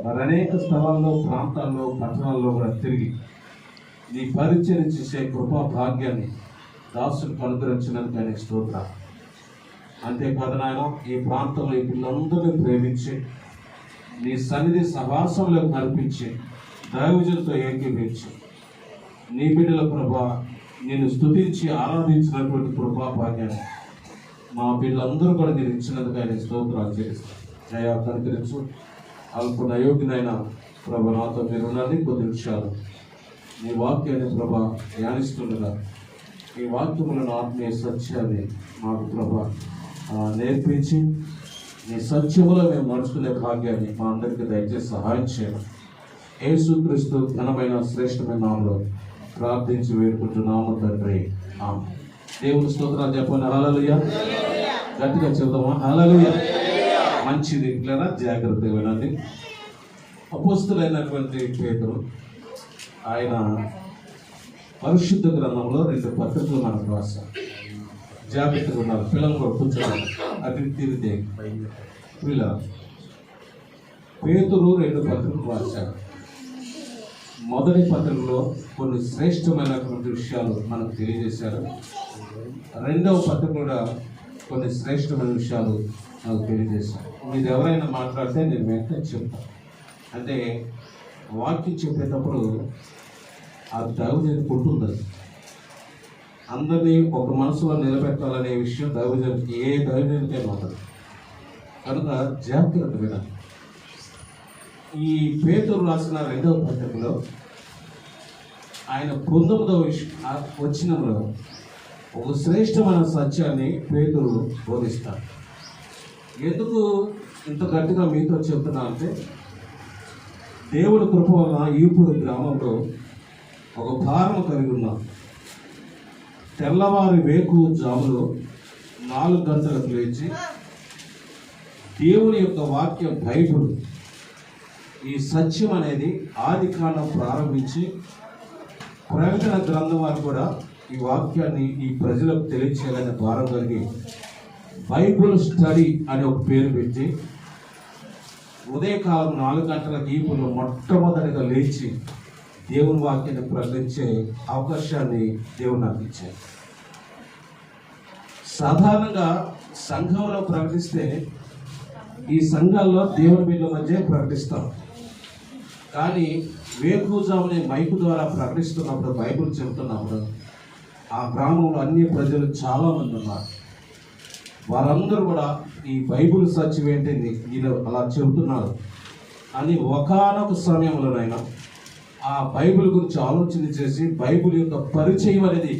మరి అనేక స్థలాల్లో, ప్రాంతాల్లో, పట్టణాల్లో కూడా తిరిగి నీ పరిచయం చేసే కృపా భాగ్యాన్ని దాసులకు అనుగ్రహించినందుకు ఆయన స్తోత్రం. అంతేకాదు నాయన, ఈ ప్రాంతంలో ఈ పిల్లలందరినీ ప్రేమించి నీ సన్నిధి సహవాసంలోకి నడిపించి దైవజనులతో ఏకీపించి నీ బిడ్డల ప్రభా నేను స్తుతించి ఆరాధించినటువంటి కృపా భాగ్యాన్ని మా బిడ్డలందరూ కూడా నేను ఇచ్చినందుకు ఆయన స్తోత్రాలు చేస్తాను. దయా కనుకరించు. అల్ప అయోగ్యునైన ప్రభ నాతో మీరు ఉన్నది కొద్ది నిమిషాలు నీ వాక్యాన్ని ప్రభ ధ్యానిస్తుండగా ఈ వాక్యములను ఆత్మీయ సత్యాన్ని మాకు ప్రభ నేర్పించి నీ సత్యములో మేము నడుచుకునే భాగ్యాన్ని మా అందరికీ దయచేసి సహాయం చేయాలి. యేసుక్రీస్తు ఘనమైన శ్రేష్టమైన నామములో ప్రార్థించి వేడుకుంటున్నాము తండ్రి. ఆమేన్. దేవుని స్తోత్రాలు చెప్పండి. హల్లెలూయా. గట్టిగా చెబుతామా? హల్లెలూయా. మంచిది లేదా జాగ్రత్తగా వినండి. అపోస్తలుడైనటువంటి పేతురు ఆయన పరిశుద్ధ గ్రంథంలో 2 పత్రికలు మనకు రాశారు. జాగ్రత్తగా ఉన్నారు. పిల్లలు కూడా కూర్చోవాలి. అటు తిరిగితే పిల్ల పేతురు 2 పత్రికలు రాశారు. మొదటి పత్రికలో కొన్ని శ్రేష్టమైనటువంటి విషయాలు మనకు తెలియజేశారు. రెండవ పత్రిక కూడా కొన్ని శ్రేష్టమైన విషయాలు నాకు తెలియజేశారు. మీరు ఎవరైనా మాట్లాడితే నేను వెంటనే చెప్తాను. అంటే వాక్యం చెప్పేటప్పుడు ఆ దైవజనుడికి ఉంటుంది. అందరినీ ఒక మనసులో నిలబెట్టాలనే విషయం దైవజనుడికి ఏ దైవజనుడికైనా ఉంటుంది. కనుక జాగ్రత్త వినాలి. ఈ పేతురు రాసిన 2వ పత్రికలో ఆయన 19వ వచనంలో ఒక శ్రేష్టమైన సత్యాన్ని పేతురు బోధిస్తాడు. ఎందుకు ఇంత గట్టిగా మీతో చెప్తున్నా అంటే, దేవుడి కృప వలన ఈపూరు గ్రామంలో ఒక భారం కలిగి ఉన్నాం. తెల్లవారి వేకువ జాములో 4 గంటలకు లేచి దేవుని యొక్క వాక్యం బైబిల్ ఈ సత్యం అనేది ఆదికాండం ప్రారంభించి ప్రకటన గ్రంథం వారు కూడా ఈ వాక్యాన్ని ఈ ప్రజలకు తెలియచేయాలనే భారం కలిగి బైబుల్ స్టడీ అని ఒక పేరు పెట్టి ఉదయకాలం 4 గంటలకు ఈపులు మొట్టమొదటిగా లేచి దేవుని వాక్యాన్ని ప్రకటించే అవకాశాన్ని దేవుడు నాకు ఇచ్చాడు. సాధారణంగా సంఘంలో ప్రకటిస్తే ఈ సంఘాల్లో దేవుని బిడ్డల మధ్య ప్రకటిస్తాం. కానీ వేకువజామునే మైకు ద్వారా ప్రకటిస్తున్నప్పుడు, బైబిల్ చెబుతున్నప్పుడు ఆ గ్రామంలో అన్ని ప్రజలు చాలామంది ఉన్నారు. వారందరూ కూడా ఈ బైబిల్ సత్యం ఏంటిది వీళ్ళు అలా చెబుతున్నారు అని ఒకానొక సమయంలోనైనా ఆ బైబిల్ గురించి ఆలోచన చేసి బైబిల్ యొక్క పరిచయం అనేది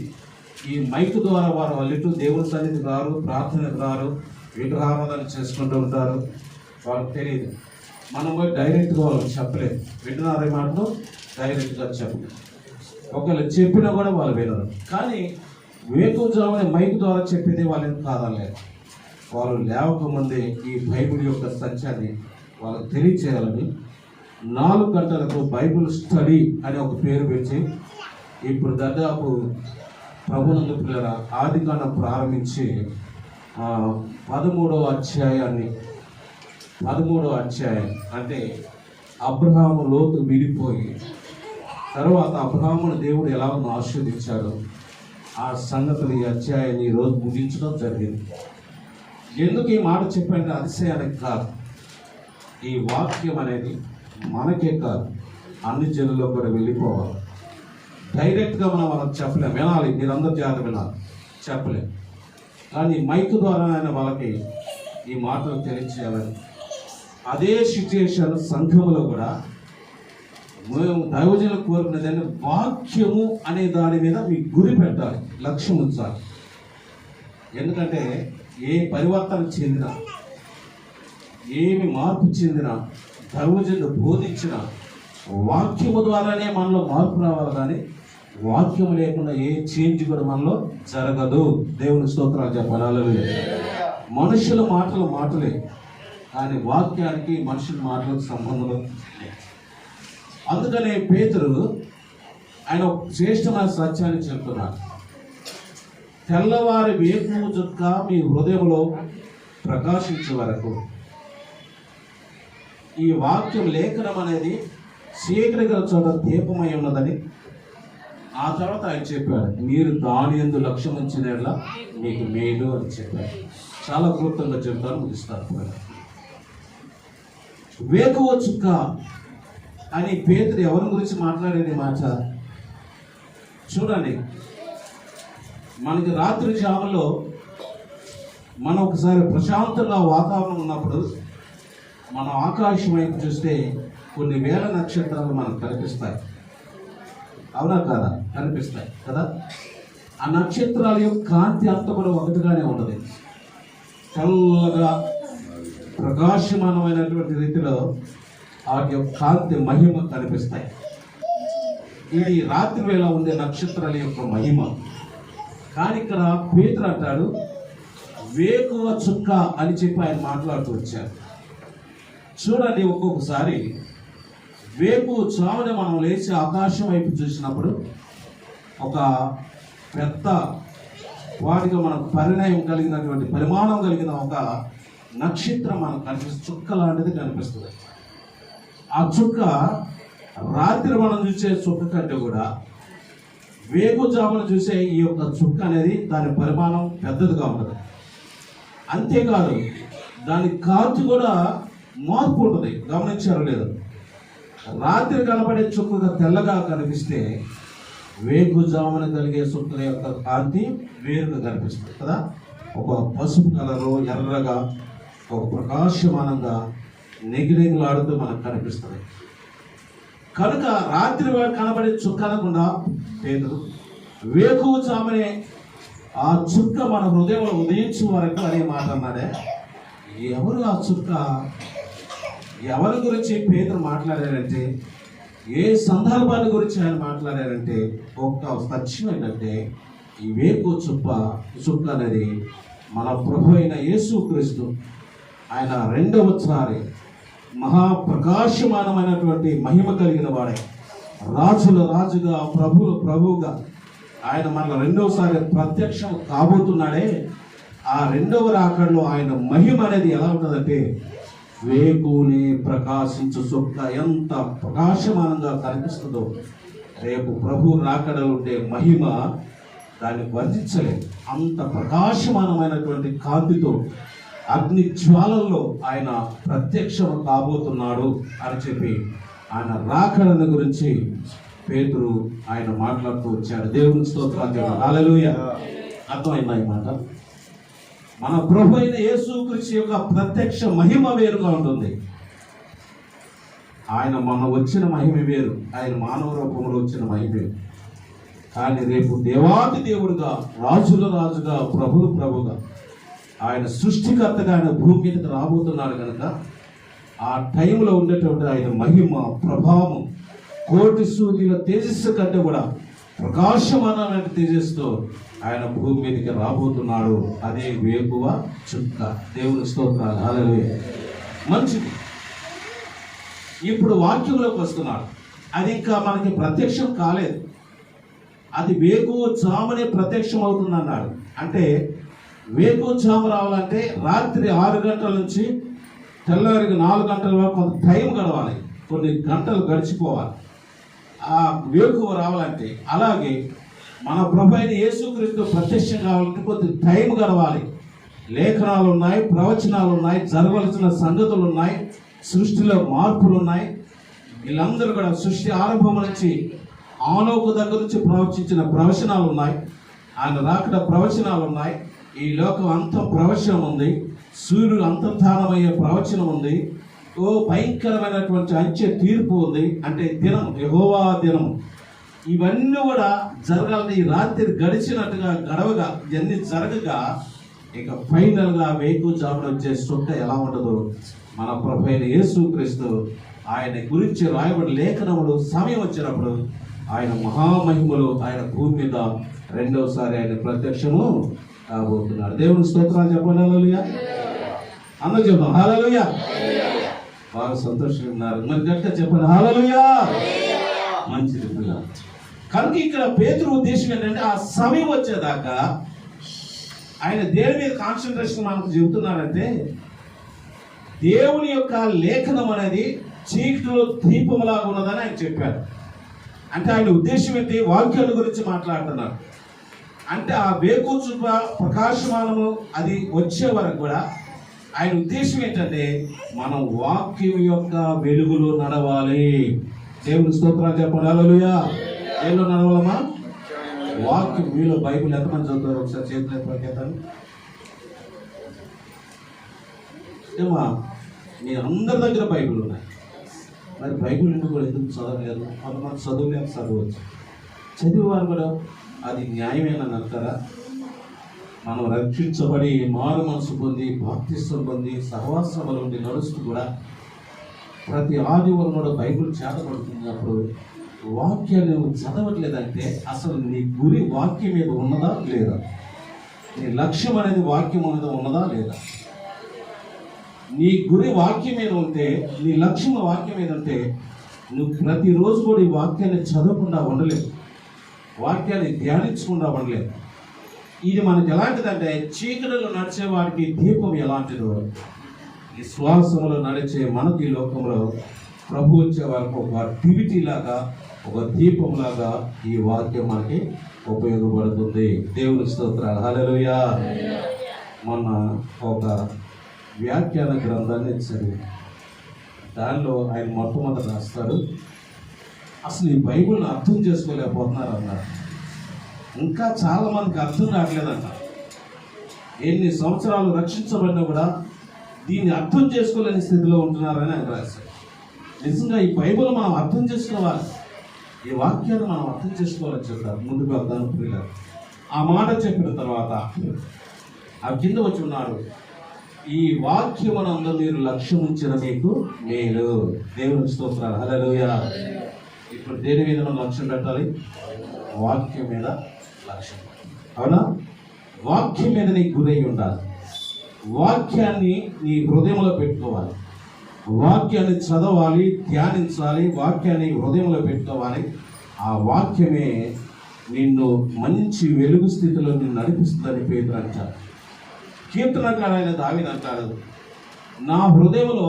ఈ మైక్ ద్వారా వారు వాళ్ళిట్టు దేవుని సన్నిధికి రారు, ప్రార్థనకు రారు, విగ్రహారాధన చేసుకుంటూ ఉంటారు. వాళ్ళకి తెలియదు. మనం పోయి డైరెక్ట్గా వాళ్ళకి చెప్పలేదు. వింటున్నారే మాటలు డైరెక్ట్గా చెప్పలేదు. ఒకవేళ చెప్పినా కూడా వాళ్ళు వినరు. కానీ వేకువజామునే మైక్ ద్వారా చెప్పేది వాళ్ళని కాదనలేదు. వాళ్ళు లేవకముందే ఈ బైబిల్ యొక్క సత్యాన్ని వాళ్ళకి తెలియచేయాలని 4 గంటలకు బైబిల్ స్టడీ అని ఒక పేరు పెట్టి ఇప్పుడు దాదాపు ప్రభునందు పిల్లల ఆదికాండం ప్రారంభించి 13వ అధ్యాయం అంటే అబ్రహాము లోతు విడిపోయి తర్వాత అబ్రహామును దేవుడు ఎలా ఆశీర్వదించాడో ఆ సంగతులు ఈ అధ్యాయాన్ని ఈరోజు ముగించడం జరిగింది. ఎందుకు ఈ మాట చెప్పంటే అతిశయానికి కాదు. ఈ వాక్యం అనేది మనకే కాదు, అన్ని జనుల్లో కూడా వెళ్ళిపోవాలి. డైరెక్ట్గా మనం వాళ్ళకి చెప్పలేం. వినాలి, మీరందరూ జాగ్రత్త వినాలి, చెప్పలేం. కానీ మైక్ ద్వారా ఆయన వాళ్ళకి ఈ మాటలు తెలియచేయాలని అదే సిచ్యుయేషన్ సంఘంలో కూడా మేము దైవజనులు కోరుకునేదాన్ని వాక్యము అనే దాని మీద మీకు గురి పెట్టాలి, లక్ష్యం ఉంచాలి. ఎందుకంటే ఏ పరివర్తన చెందినా, ఏమి మార్పు చెందినా, దైవజనులు బోధించిన వాక్యము ద్వారానే మనలో మార్పు రావాలి. కానీ వాక్యం లేకుండా ఏ చేంజ్ కూడా మనలో జరగదు. దేవుని స్తోత్రాలు చెప్పాలి. హల్లెలూయా. మనుషుల మాటలే, కానీ వాక్యానికి మనుషుల మాటలకు సంబంధం లేదు. అందుకనే పేతురు ఆయన శ్రేష్టమైన సత్యాన్ని చెప్తున్నారు. తెల్లవారి వేకువ చుక్క మీ హృదయంలో ప్రకాశించే వరకు ఈ వాక్యం లేఖనం అనేది చీకటి గల చోట దీపమై ఉన్నదని. ఆ తర్వాత ఆయన చెప్పాడు, మీరు దాని యందు లక్ష్యం ఉంచినట్లా మీకు మేలు అని చెప్పాడు. చాలా క్లుప్తంగా చెప్తాను, ముగిస్తాను. వేకువ చుక్క అని పేతురు ఎవరి గురించి మాట్లాడేది మాట చూడండి. మనకి రాత్రి జాములో మనం ఒకసారి ప్రశాంతంగా వాతావరణం ఉన్నప్పుడు మనం ఆకాశం వైపు చూస్తే కొన్ని వేల నక్షత్రాలు మనకు కనిపిస్తాయి. అవునా కాదా? కనిపిస్తాయి కదా. ఆ నక్షత్రాల యొక్క కాంతి అంతా కూడా ఒకటిగానే ఉండదు. చల్లగా ప్రకాశమానమైనటువంటి రీతిలో వాటి యొక్క కాంతి మహిమ కనిపిస్తాయి. ఇది రాత్రి వేళ ఉండే నక్షత్రాల యొక్క మహిమ. కానీ ఇక్కడ పేతురు అంటాడు వేకువ చుక్క అని చెప్పి ఆయన మాట్లాడుతూ వచ్చారు. చూడండి, ఒక్కొక్కసారి వేకువ చావున మనం లేచి ఆకాశం వైపు చూసినప్పుడు ఒక పెద్ద వాటిగా మనకు పరిణయం కలిగినటువంటి పరిమాణం కలిగిన ఒక నక్షత్రం మనకు కనిపిస్తుంది. చుక్క లాంటిది కనిపిస్తుంది. ఆ చుక్క రాత్రి మనం చూసే చుక్క కంటే కూడా వేకుజామున చూసే ఈ యొక్క చుక్క అనేది దాని పరిమాణం పెద్దదిగా ఉంటుంది. అంతేకాదు దాని కాంతి కూడా మార్పు ఉంటుంది. గమనించారో లేదు? రాత్రి కనబడే చుక్కగా తెల్లగా కనిపిస్తే వేకుజామున కలిగే చుక్కల యొక్క కాంతి వేరుగా కనిపిస్తుంది కదా. ఒక పసుపు కలరు, ఎర్రగా, ఒక ప్రకాశమానంగా నెగినెగులాడుతూ మనకు కనిపిస్తుంది. కనుక రాత్రి కనబడే చుక్క అనకుండా పేతురు వేకువజామునే ఆ చుక్క మన హృదయంలో ఉదయించే వరకు అనే మాట అన్నాడే. ఎవరు ఆ చుక్క? ఎవరి గురించి పేతురు మాట్లాడారంటే, ఏ సందర్భాల గురించి ఆయన మాట్లాడారంటే, ఒక సత్యం ఏంటంటే ఈ వేకువ చుక్క అనేది మన ప్రభు అయిన యేసుక్రీస్తు ఆయన రెండవసారి మహాప్రకాశమానమైనటువంటి మహిమ కలిగిన వాడే, రాజుల రాజుగా, ప్రభుల ప్రభువుగా ఆయన మన రెండవసారి ప్రత్యక్షం కాబోతున్నాడే. ఆ రెండవ రాకడలో ఆయన మహిమ అనేది ఎలా ఉంటుందంటే వేకుని ప్రకాశించు చుక్క ఎంత ప్రకాశమానంగా కనిపిస్తుందో రేపు ప్రభు రాకడలో ఉండే మహిమ దాన్ని వర్ణించలేదు. అంత ప్రకాశమానమైనటువంటి కాంతితో అగ్ని జ్వాలల్లో ఆయన ప్రత్యక్షం కాబోతున్నాడు అని చెప్పి ఆయన రాకడను గురించి పేతురు ఆయన మాట్లాడుతూ వచ్చాడు. దేవుని స్తోత్రాలు. హల్లెలూయా. అర్థమైందా ఈ మాట? మన ప్రభు అయిన యేసుక్రీస్తు యొక్క ప్రత్యక్ష మహిమ వేరుగా ఉంటుంది. ఆయన మన వచ్చిన మహిమ వేరు, ఆయన మానవ రూపంలో వచ్చిన మహిమ వేరు. కానీ రేపు దేవాది దేవుడుగా, రాజుల రాజుగా, ప్రభులు ప్రభుగా, ఆయన సృష్టికర్తగా ఆయన భూమి మీదకి రాబోతున్నాడు కనుక ఆ టైంలో ఉండేటువంటి ఆయన మహిమ ప్రభావం కోటి సూర్యుల తేజస్సు కంటే కూడా ప్రకాశమానమైన తేజస్సుతో ఆయన భూమి మీదకి రాబోతున్నాడు. అదే వేకువ చుక్క. దేవుని స్తోత్రాలు. హల్లెలూయా. మంచిది. ఇప్పుడు వాక్యంలోకి వస్తున్నాడు. అది ఇంకా మనకి ప్రత్యక్షం కాలేదు. అది వేకువ జామునే ప్రత్యక్షం అవుతుంది అన్నాడు. అంటే వేకువ జాము రావాలంటే రాత్రి 6 గంటల నుంచి తెల్లవారికి 4 గంటల వరకు కొంత టైం గడవాలి, కొన్ని గంటలు గడిచిపోవాలి ఆ వేకువ రావాలంటే. అలాగే మన ప్రభు అయిన యేసుక్రీస్తు ప్రత్యక్షం కావాలంటే కొద్ది టైం గడవాలి. లేఖనాలు ఉన్నాయి, ప్రవచనాలు ఉన్నాయి, జరగవలసిన సంగతులు ఉన్నాయి, సృష్టిలో మార్పులు ఉన్నాయి. వీళ్ళందరూ కూడా సృష్టి ఆరంభం నుంచి ఆనోకు దగ్గర నుంచి ప్రవచించిన ప్రవచనాలు ఉన్నాయి, ఆయన రాకడ ప్రవచనాలు ఉన్నాయి, ఈ లోకం అంతం ప్రవచనం ఉంది, సూర్యుడు అంతర్ధానమయ్యే ప్రవచనం ఉంది, ఓ భయంకరమైనటువంటి అంచె తీర్పు ఉంది, అంటే దినం, యెహోవా దినం. ఇవన్నీ కూడా జరగాలని ఈ రాత్రి గడిచినట్టుగా గడవగా ఇవన్నీ జరగగా ఇక ఫైనల్గా వేకువజామున వచ్చే చుక్క ఎలా ఉండదో మన ప్రభు అయిన యేసుక్రీస్తు ఆయన గురించి రాయబడిన లేఖనములు సమయం వచ్చినప్పుడు ఆయన మహామహిమలు ఆయన భూమి మీద రెండవసారి ఆయన ప్రత్యక్షము కాబోతున్నాడు. దేవుని స్తోత్రాలు చెప్పండి. హల్లెలూయా. అందరూ చెప్తాం హల్లెలూయా. బాగా సంతోషంగా ఉన్నారు. మరి గట్టిగా చెప్పండి హల్లెలూయా. మంచిది పిల్ల. కనుక ఇక్కడ పేతురు ఉద్దేశం ఏంటంటే ఆ సమయం వచ్చేదాకా ఆయన దేని మీద కాన్సన్ట్రేషన్ మనకు చెబుతున్నారంటే దేవుని యొక్క లేఖనం అనేది చీకటిలో దీపంలాగా ఉన్నదని ఆయన చెప్పారు. అంటే ఆయన ఉద్దేశం ఏంటి? వాక్యాల గురించి మాట్లాడుతున్నారు. అంటే ఆ వేకుచుప ప్రకాశమానము అది వచ్చే వరకు కూడా ఆయన ఉద్దేశం ఏంటంటే మనం వాక్యం యొక్క వెలుగులో నడవాలి. దేవుని స్తోత్రాలు చెప్పండి. హల్లెలూయా. ఏలో నడవాలమ్మా? వాక్యం. మీలో బైబిల్ ఎంతమంది చదువుతారు? ఒకసారి చేతులు ఎత్తండి. ఏమా మీ అందరి దగ్గర బైబిల్ ఉన్నాయి, మరి బైబిల్ ఎందుకు చదవలేదు? కొంతమంది చదువులేక చదవచ్చు. చదివేవారు కూడా అది న్యాయమేనని అంటారా? మనం రక్షించబడి మారు మనసు పొంది బాప్తిస్వం పొంది సహవాసముల నుండి నడుస్తూ కూడా ప్రతి ఆదివారం కూడా బైబిల్ చేతపడుతున్నప్పుడు వాక్యాన్ని నువ్వు చదవట్లేదంటే అసలు నీ గురి వాక్యం మీద ఉన్నదా లేదా? నీ లక్ష్యం అనేది వాక్యం మీద ఉన్నదా లేదా? నీ గురి వాక్యం మీద ఉంటే, నీ లక్ష్యం వాక్యం మీద ఉంటే నువ్వు ప్రతిరోజు కూడా ఈ వాక్యాన్ని చదవకుండా ఉండలేవు, వాక్యాన్ని ధ్యానించకుండా ఉండలేవు. ఇది మనకి ఎలాంటిదంటే చీకటిలో నడిచే వాడికి దీపం ఎలాంటిదో, విశ్వాసంలో నడిచే మనకి ఈ లోకంలో ప్రభు వచ్చే వరకు ఒక దివిటీ లాగా, ఒక దీపంలాగా ఈ వాక్యం మనకి ఉపయోగపడుతుంది. దేవుని స్తోత్రాలు. హల్లెలూయా. మొన్న ఒక వ్యాఖ్యాన గ్రంథాన్ని చదివి దానిలో ఆయన మొట్టమొదటి రాస్తాడు, అసలు ఈ బైబిల్ని అర్థం చేసుకోలేకపోతున్నారు అన్నారు. ఇంకా చాలా మందికి అర్థం కావట్లేదన్న. ఎన్ని సంవత్సరాలు రక్షించబడినా కూడా దీన్ని అర్థం చేసుకోలేని స్థితిలో ఉంటున్నారని ఆయన రాశారు. నిజంగా ఈ బైబిల్ మనం అర్థం చేసుకోవాలి, ఈ వాక్యాన్ని మనం అర్థం చేసుకోవాలని చెప్పారు. ముందుకు వెళ్తాను పిల్లలు. ఆ మాట చెప్పిన తర్వాత ఆ కింద వచ్చి ఉన్నాడు, ఈ వాక్యమునందు మీరు లక్ష్యం ఉంచిన మీకు మేలు. దేవుని స్తోత్రాలు. హల్లెలూయా. ఇప్పుడు దేని మీద మనం లక్ష్యం పెట్టాలి? వాక్యం మీద లక్ష్యం. అవునా? వాక్యం మీద నీకు గురై ఉండాలి. వాక్యాన్ని నీ హృదయంలో పెట్టుకోవాలి, వాక్యాన్ని చదవాలి, ధ్యానించాలి, వాక్యాన్ని హృదయంలో పెట్టుకోవాలి. ఆ వాక్యమే నిన్ను మంచి వెలుగు స్థితిలో నిన్ను నడిపిస్తుందని పేతురు అంటారు. కీర్తనకారైన దావీదు అంటాడు, నా హృదయంలో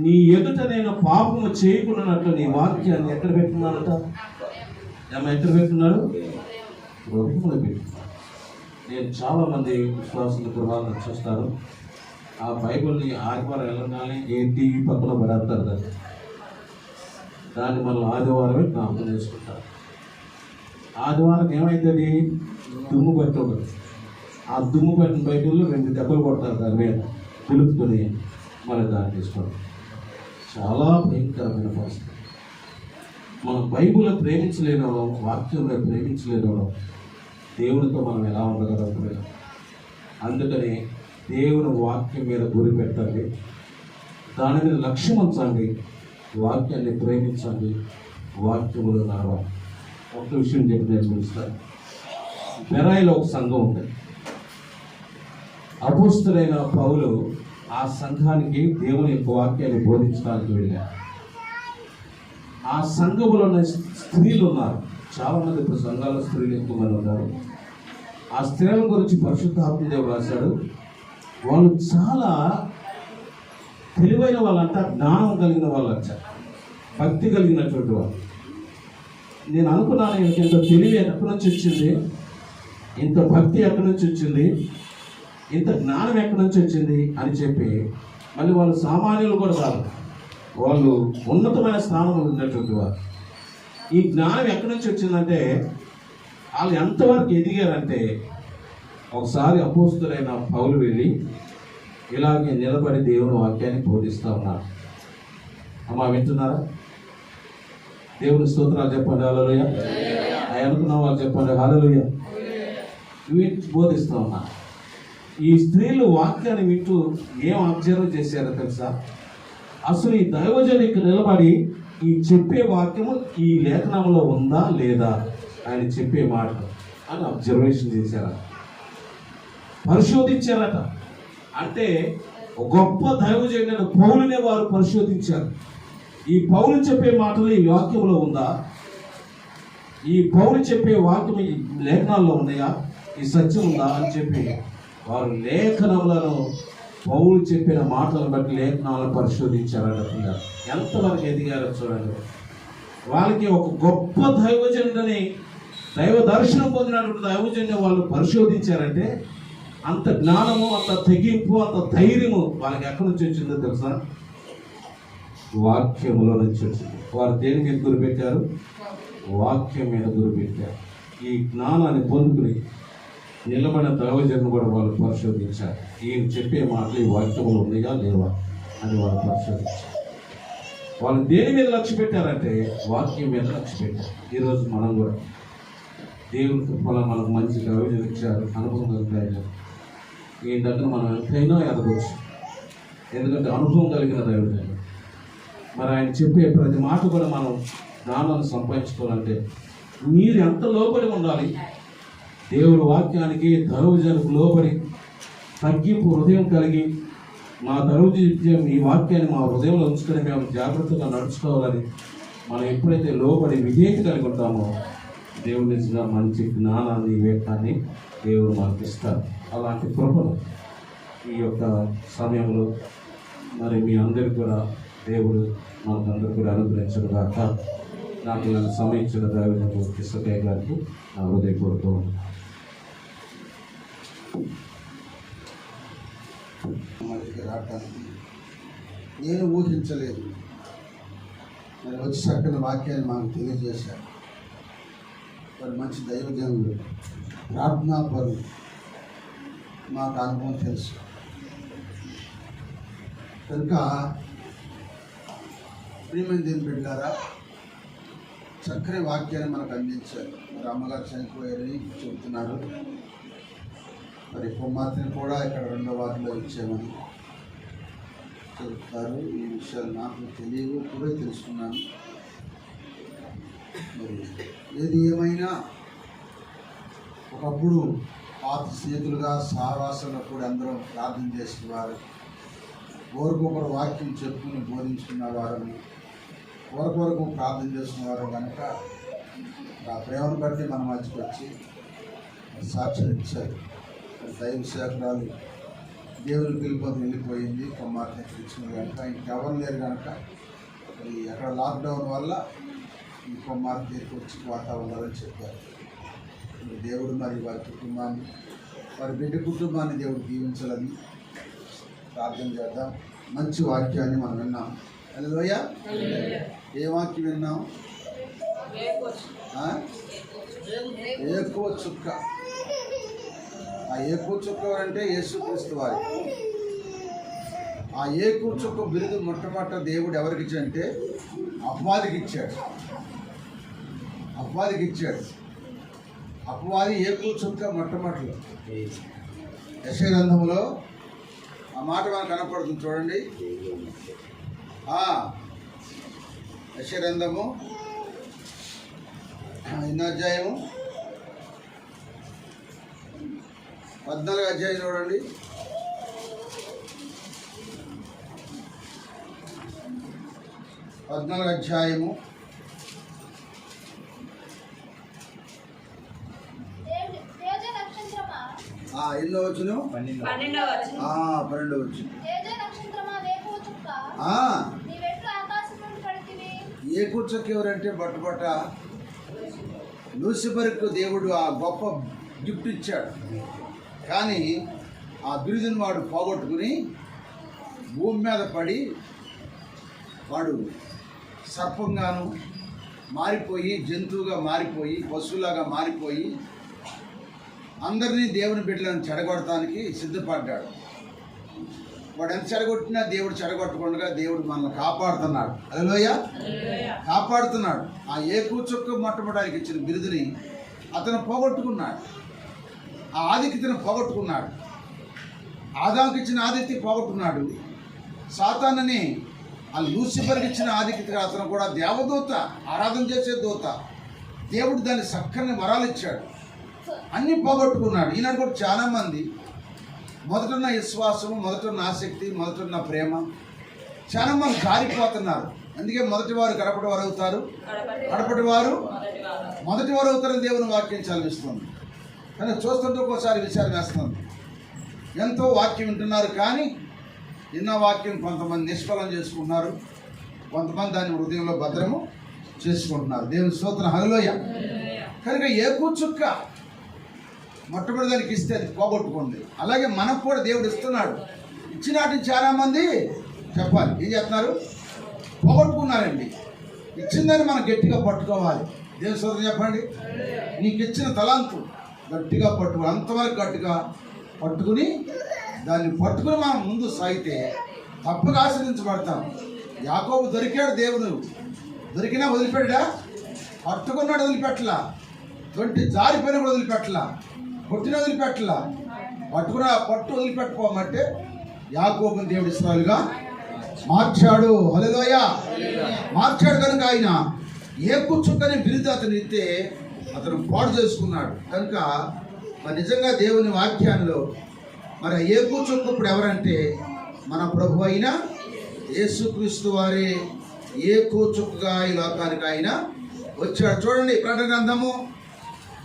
నీ ఎదుట నేను పాపము చేయకున్నట్లు నీ వాక్యాన్ని ఎక్కడ పెట్టుకున్నాడట? ఎక్కడ పెట్టుకున్నాడు? హృదయంలో పెట్టుకున్నాడు. నేను చాలామంది విశ్వాసుల గృహాలను చూస్తాను, ఆ బైబిల్ని ఆదివారం వెళ్ళగానే ఏ టీవీ పక్కన పడేస్తారు, దాన్ని మళ్ళీ ఆదివారమే జ్ఞాపకం చేసుకుంటారు. ఆదివారం ఏమైతుంది? దుమ్ము పట్టి ఉంటుంది. ఆ దుమ్ము పట్టిన బైబిల్లో 2 దెబ్బలు కొడతారు దాని మీద పిలుపుకొని మళ్ళీ దాన్ని తీసుకోవడం. చాలా భయంకరమైన పరిస్థితి. మనం బైబిల్లో ప్రేమించలేనవడం, వాక్యంలో ప్రేమించలేనవడం, దేవునితో మనం ఎలా ఉండగలుగుతాం? అందుకని దేవుని వాక్యం మీద గురి పెట్టండి, దాని మీద లక్ష్యం ఉంచండి, వాక్యాన్ని ప్రేమించండి, వాక్యములో నడవాలి. ఒక విషయం చెప్పి నేను పిలుస్తాను. బెరాయిలో ఒక సంఘం ఉంది. అపోస్తలుడైన పౌలు ఆ సంఘానికి దేవుని యొక్క వాక్యాన్ని బోధించడానికి వెళ్ళారు. ఆ సంఘములో ఉన్న స్త్రీలు ఉన్నారు. చాలామంది ఇప్పుడు సంఘాల స్త్రీలు ఎక్కువ మంది ఉన్నారు. ఆ స్త్రీల గురించి పరిశుద్ధాత్మ దేవుడు రాశాడు. వాళ్ళు చాలా తెలివైన వాళ్ళంట, జ్ఞానం కలిగిన వాళ్ళంట, భక్తి కలిగినటువంటి వాళ్ళు. నేను అనుకున్నాను, ఇంత తెలివి ఎక్కడి నుంచి వచ్చింది, ఇంత భక్తి ఎక్కడి నుంచి వచ్చింది, ఇంత జ్ఞానం ఎక్కడి నుంచి వచ్చింది అని చెప్పి. మళ్ళీ వాళ్ళు సామాన్యులు కూడా కాదు, వాళ్ళు ఉన్నతమైన స్థానంలో ఉన్నటువంటి వారు. ఈ జ్ఞానం ఎక్కడి నుంచి వచ్చిందంటే వాళ్ళు ఎంతవరకు ఎదిగారంటే, ఒకసారి అపోస్తలుడైన పౌలు వెళ్ళి ఇలాగే నిలబడి దేవుని వాక్యాన్ని బోధిస్తూ ఉన్నారు. అమ్మా వింటున్నారా? దేవుని స్తోత్రాలు చెప్పండి. హల్లెలూయా. అనుకున్న వాళ్ళు చెప్పండి. హల్లెలూయా. బోధిస్తూ ఉన్నారు. ఈ స్త్రీలు వాక్యాన్ని వింటూ ఏం అబ్జర్వ్ చేశారో తెలుసా? అసలు ఈ దైవజనుడికి నిలబడి ఈ చెప్పే వాక్యము ఈ లేఖనంలో ఉందా లేదా, ఆయన చెప్పే మాట అని అబ్జర్వేషన్ చేశారట, పరిశోధించారట. అంటే గొప్ప దైవజనుడైన పౌలునే వారు పరిశోధించారు. ఈ పౌలు చెప్పే మాటలు ఈ వాక్యంలో ఉందా, ఈ పౌలు చెప్పే వాక్యం ఈ లేఖనాల్లో ఉన్నాయా, ఈ సత్యం ఉందా అని చెప్పి వారు లేఖనములను పౌలు చెప్పిన మాటలను బట్టి లేఖనాలను పరిశోధించారట. ఎంతవరకు ఎదిగారో చూడండి. వాళ్ళకి ఒక గొప్ప దైవజనుడని, దైవ దర్శనం పొందినటువంటి దైవజనుని వాళ్ళు పరిశోధించారంటే అంత జ్ఞానము, అంత తెగింపు, అంత ధైర్యము వాళ్ళకి ఎక్కడి నుంచి వచ్చిందో తెలుసా? వాక్యములో నుంచి వచ్చింది. వారు దేని మీద గురిపెట్టారు? వాక్యం మీద గురిపెట్టారు. ఈ జ్ఞానాన్ని పొందుకుని నిలబడిన దైవజనుని కూడా వాళ్ళు పరిశోధించారు. ఈయన చెప్పే మాటలు ఈ వాక్యములు ఉన్నాయా లేవా అని వాళ్ళు పరిశోధించారు. వాళ్ళు దేని మీద లక్ష్య పెట్టారంటే వాక్యం మీద లక్ష్య పెట్టారు. ఈరోజు మనం కూడా దేవుని కృపలో మనకు మంచి దైవజనులు ఇచ్చారు, అనుభవం కలిగారు. ఈయన దగ్గర మనం ఎంతైనా ఎదగవచ్చు, ఎందుకంటే అనుభవం కలిగిన దైవజనులు. మరి ఆయన చెప్పే ప్రతి మాట కూడా మనం జ్ఞానాన్ని సంపాదించుకోవాలంటే మీరు ఎంత లోబడి ఉండాలి? దేవుడి వాక్యానికి, దైవజనులకు లోబడి తగ్గింపు హృదయం కలిగి, మా దైవజనం ఈ వాక్యాన్ని మా హృదయంలో ఉంచుకొని మేము జాగ్రత్తగా నడుచుకోవాలని మనం ఎప్పుడైతే లోబడి విధేయత కలిగి ఉంటామో దేవుడి నిజంగా మంచి జ్ఞానాన్ని, వివేకాన్ని దేవుడు మనకి ఇస్తారు. అలాంటి కృపను ఈ యొక్క సమయంలో మరి మీ అందరికీ కూడా దేవుడు మనకందరికీ కూడా అనుగ్రహించడు కాక. నాకు నన్ను సమయించిన దైవజనుడు కృష్ణయ్య గారికి నా హృదయపూర్వక రావటానికి నేను ఊహించలేదు. మరి వచ్చి చక్కని వాక్యాన్ని మాకు తెలియజేశారు. మరి మంచి దైవజనులు, ప్రార్థనాపరులు, మాకు అనుభవం తెలుసు కనుక ప్రియమైన దేవుని బిడ్డలారా, చక్కని వాక్యాన్ని మనకు అందించారు. మరి అమ్మగారు చనిపోయారని చెబుతున్నారు. మరి కుమార్తెని కూడా ఇక్కడ 2వ వార్డులో ఇచ్చామని చెబుతారు. ఈ విషయాలు నాకు తెలియవు, ఇప్పుడే తెలుసుకున్నాను. మరి ఏది ఏమైనా ఒకప్పుడు పాత స్నేహితులుగా సహవాసంలో కూడా అందరం ప్రార్థన చేసేవారు. ఒకరికొకరు వాక్యం చెప్పుకుని బోధించుకున్న వారని, ఒకరికొరకు ప్రార్థన చేస్తున్నవారు కనుక ఆ ప్రేమను బట్టి మన మధ్యకి వచ్చి సాక్ష్యం ఇచ్చారు. దైవ సేవకురాలు దేవుని పిలుపుని వెళ్ళిపోయింది, కుమార్తె ఇచ్చింది కనుక ఇంకెవరు లేరు కనుక మరి అక్కడ లాక్డౌన్ వల్ల ఈ కుమార్తెకి వచ్చి వాతావరణాలని చెప్పారు. దేవుడు మరి వారి కుటుంబాన్ని, వారి బిడ్డ కుటుంబాన్ని దేవుడు దీవించాలని ప్రార్థన చేద్దాం. మంచి వాక్యాన్ని మనం విన్నాం. హల్లెలూయా. ఏ వాక్యం విన్నాం? ఏకో చుక్క. ఆ ఏకో చుక్క అంటే యేసుక్రీస్తు వారి. ఆ ఏకో చుక్క బిరుదు మొట్టమొదట దేవుడు ఎవరికి ఇచ్చాడంటే అపవాదికి ఇచ్చాడు. అపవాదికి ఇచ్చాడు. అపవాది ఏకో చుక్క మొట్టమొదటిలో యెషయా గ్రంథంలో ఆ మాట మనకు కనపడుతుంది చూడండి. యెషయా గ్రంథము 8వ అధ్యాయము 14వ అధ్యాయం చూడండి. అధ్యాయము ఎన్నో వచ్చును? 12వ వచ్చును. ఏ కూర్చొక్క ఎవరంటే బట్టబట్ట లూసిఫర్కు దేవుడు ఆ గొప్ప గిఫ్ట్ ఇచ్చాడు. కానీ ఆ బిరుదుని వాడు పోగొట్టుకుని భూమి మీద పడి వాడు సర్పంగాను మారిపోయి, జంతువుగా మారిపోయి, పశువులాగా మారిపోయి అందరినీ దేవుని బిడ్డలను చెడగొట్టడానికి సిద్ధపడ్డాడు. వాడు ఎంత చెడగొట్టినా దేవుడు చెడగొట్టకుండా దేవుడు మనల్ని కాపాడుతున్నాడు. హల్లెలూయా. కాపాడుతున్నాడు. ఆ ఏకూచుక్క మొట్టమొదటికి ఇచ్చిన బిరుదుని అతను పోగొట్టుకున్నాడు. ఆ ఆధిక్యతను పోగొట్టుకున్నాడు. ఆదాముకి ఇచ్చిన ఆధిక్యత పోగొట్టుకున్నాడు. సాతానుని ఆ లూసిఫర్కి ఇచ్చిన ఆధిక్యత అతను కూడా దేవదూత, ఆరాధన చేసే దూత. దేవుడు దాన్ని చక్కని వరాలు ఇచ్చాడు. అన్నీ పోగొట్టుకున్నాడు. ఈనాడు కూడా చాలామంది మొదటున్న విశ్వాసము, మొదటున్న ఆసక్తి, మొదటున్న ప్రేమ చాలామంది జారిపోతున్నారు. అందుకే మొదటి వారు కడపటి వారు అవుతారు, కడపటి వారు మొదటి వారు అవుతారని దేవుని వాక్యం చదివిస్తుంది. కానీ చూస్తుంటే ఒక్కోసారి విచారం వేస్తుంది. ఎంతో వాక్యం వింటున్నారు కానీ నిన్న వాక్యం కొంతమంది నిష్ఫలం చేసుకుంటున్నారు, కొంతమంది దాన్ని హృదయంలో భద్రము చేసుకుంటున్నారు. దేవుని స్తోత్రం, హల్లెలూయా. కనుక ఏ కూర్చుక్క మొట్టమొదటి దానికి ఇస్తే అది పోగొట్టుకుంది. అలాగే మనకు కూడా దేవుడు ఇస్తున్నాడు. ఇచ్చినట్టు చాలామంది చెప్పాలి ఏం చేస్తున్నారు, పోగొట్టుకున్నారండి. ఇచ్చిందని మనం గట్టిగా పట్టుకోవాలి. దేవుని స్తోత్రం చెప్పండి. నీకు ఇచ్చిన తలాంతు గట్టిగా పట్టుకో, అంతవరకు గట్టిగా పట్టుకుని దాన్ని పట్టుకుని మనం ముందు సాగితే తప్పక ఆశ్రయించబడతాం. యాకోబు దొరికాడు, దేవుడు దొరికినా వదిలిపెట్టడా, పట్టుకున్నాడు వదిలిపెట్టలా, జారిపోయినా కూడా వదిలిపెట్టలా, కొట్టిన వదిలిపెట్టలా, పట్టుకున్న పట్టు వదిలిపెట్టుకోమంటే యాకోబుని దేవుడు ఇశ్రాయేలుగా మార్చాడు. హల్లెలూయా. మార్చాడు కనుక ఆయన ఏ కూర్చుంటనే బిరుదు అతను ఇస్తే అతను పాడు చేసుకున్నాడు. కనుక మరి నిజంగా దేవుని వాక్యాల్లో మరి ఏ కూర్చుంకు ఇప్పుడు ఎవరంటే మన ప్రభు అయిన యేసుక్రీస్తు వారే ఏ కూర్చుకుగా ఈ లోకానికి ఆయన వచ్చాడు. చూడండి ప్రకటన గ్రంథము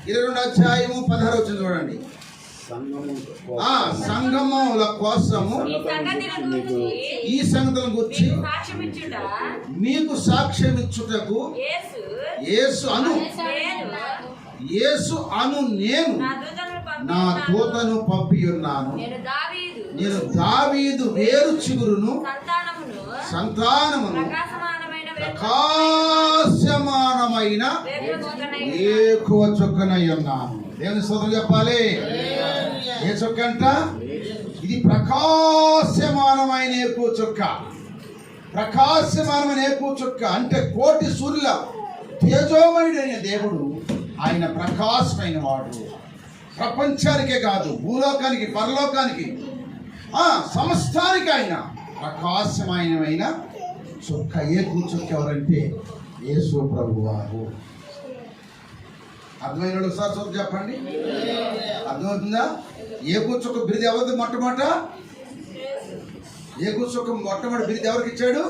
22 అధ్యాయము 16 వచ్చింది చూడండి. సంగముల కోసము ఈ సంగతులను గురించి మీకు సాక్ష్యం ఇచ్చుటకు యేసు అను నేను నా దూతను పంపి ఉన్నాను. నేను దావీదు వేరు చిగురును సంతానమును ప్రకాశమానమైన ఏకువ చొక్కనై ఉన్నాను. దేవుని స్తోత్రం చెప్పాలి. ఏ చొక్క అంట? ఇది ప్రకాశమానమైన ఏకువ చొక్క. ప్రకాశమానమైన ఏకువ చొక్క అంటే కోటి సూర్యుల తేజోమయుడైన దేవుడు ఆయన ప్రకాశమైన వాడు. ప్రపంచానికే కాదు, భూలోకానికి, పరలోకానికి, సమస్తానికి ఆయన ప్రకాశమైన చొక్క. ఏ కూర్చొక్క ఎవరంటే యేసు ప్రభు వారు. అర్థమైన ఒకసారి చొక్క చెప్పండి. అర్థమవుతుందా? ఏ కూర్చొక్క బిరుదు ఎవరిది? మొట్టమొదట ఏ కూర్చొక్క మొట్టమొదటి బిరుదు ఎవరికి ఇచ్చాడు?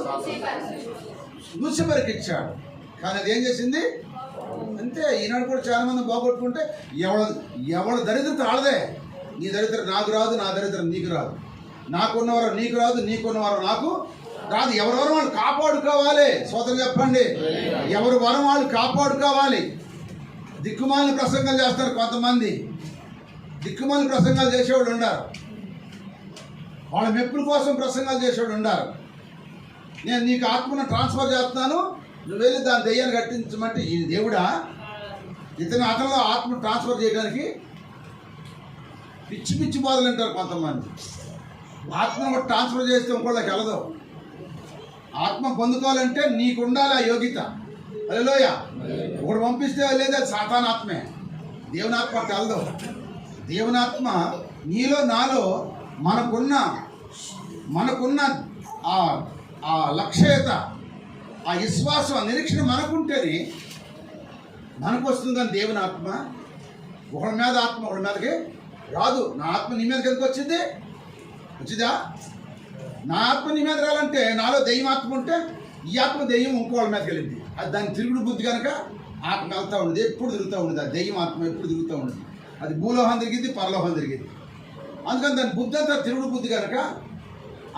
లూసిఫర్కి ఇచ్చాడు. కానీ అది ఏం చేసింది అంతే. ఈనాడు కూడా చాలా మంది బాగొట్టుకుంటే ఎవరి దరిద్రత ఆడదే. నీ దరిద్ర నాకు రాదు, నా దరిద్రం నీకు రాదు, నాకున్నవారు నీకు రాదు, నీకున్నవారు నాకు రాదు. ఎవరెవరు వాళ్ళు కాపాడుకోవాలి. సోదరు చెప్పండి, ఎవరు వరం వాళ్ళు కాపాడుకోవాలి. దిక్కుమాలిన ప్రసంగాలు చేస్తారు కొంతమంది. దిక్కుమాలిన ప్రసంగాలు చేసేవాళ్ళు ఉండారు, వాళ్ళ మెప్పుల కోసం ప్రసంగాలు చేసేవాళ్ళు ఉండారు. నేను నీకు ఆత్మను ట్రాన్స్ఫర్ చేస్తున్నాను, నువ్వు వెళ్ళి దాని దెయ్యాన్ని కట్టించమంటే ఈ దేవుడా? అతనిలో ఆత్మ ట్రాన్స్ఫర్ చేయడానికి పిచ్చి పిచ్చి బాధలు అంటారు కొంతమంది. ఆత్మను ట్రాన్స్ఫర్ చేస్తే ఇంకోళ్ళకి వెళ్ళదు. ఆత్మ పొందుకోవాలంటే నీకు ఉండాలి ఆ యోగ్యత. హల్లెలూయా. ఒకడు పంపిస్తే లేదు, అది సాతానాత్మే. దేవునాత్మ తెలదు. దేవునాత్మ నీలో నాలో మనకున్న ఆ లక్ష్యత, ఆ విశ్వాసం, ఆ నిరీక్షణ మనకుంటేనే మనకు వస్తుంది. కానీ దేవుని ఆత్మ ఒకడి మీద ఆత్మ ఒకడి మీదకి రాదు. నా ఆత్మ నీ మీదకి ఎందుకు వచ్చింది? వచ్చిందా? నా ఆత్మ నీ మీద రాలంటే నాలో దెయ్యం ఆత్మ ఉంటే ఈ ఆత్మ దెయ్యం ఇంకోళ్ళ మీదకి వెళ్ళింది. అది దాని తిరుగుడు బుద్ధి కనుక ఆత్మ వెళ్తూ ఉండేది, ఎప్పుడు తిరుగుతూ ఉండేది. ఆ దెయ్యం ఆత్మ ఎప్పుడు తిరుగుతూ ఉండేది. అది భూలోహం తిరిగింది, పరలోహం తిరిగింది. అందుకని దాని బుద్ధి అంతా తిరుగుడు బుద్ధి కనుక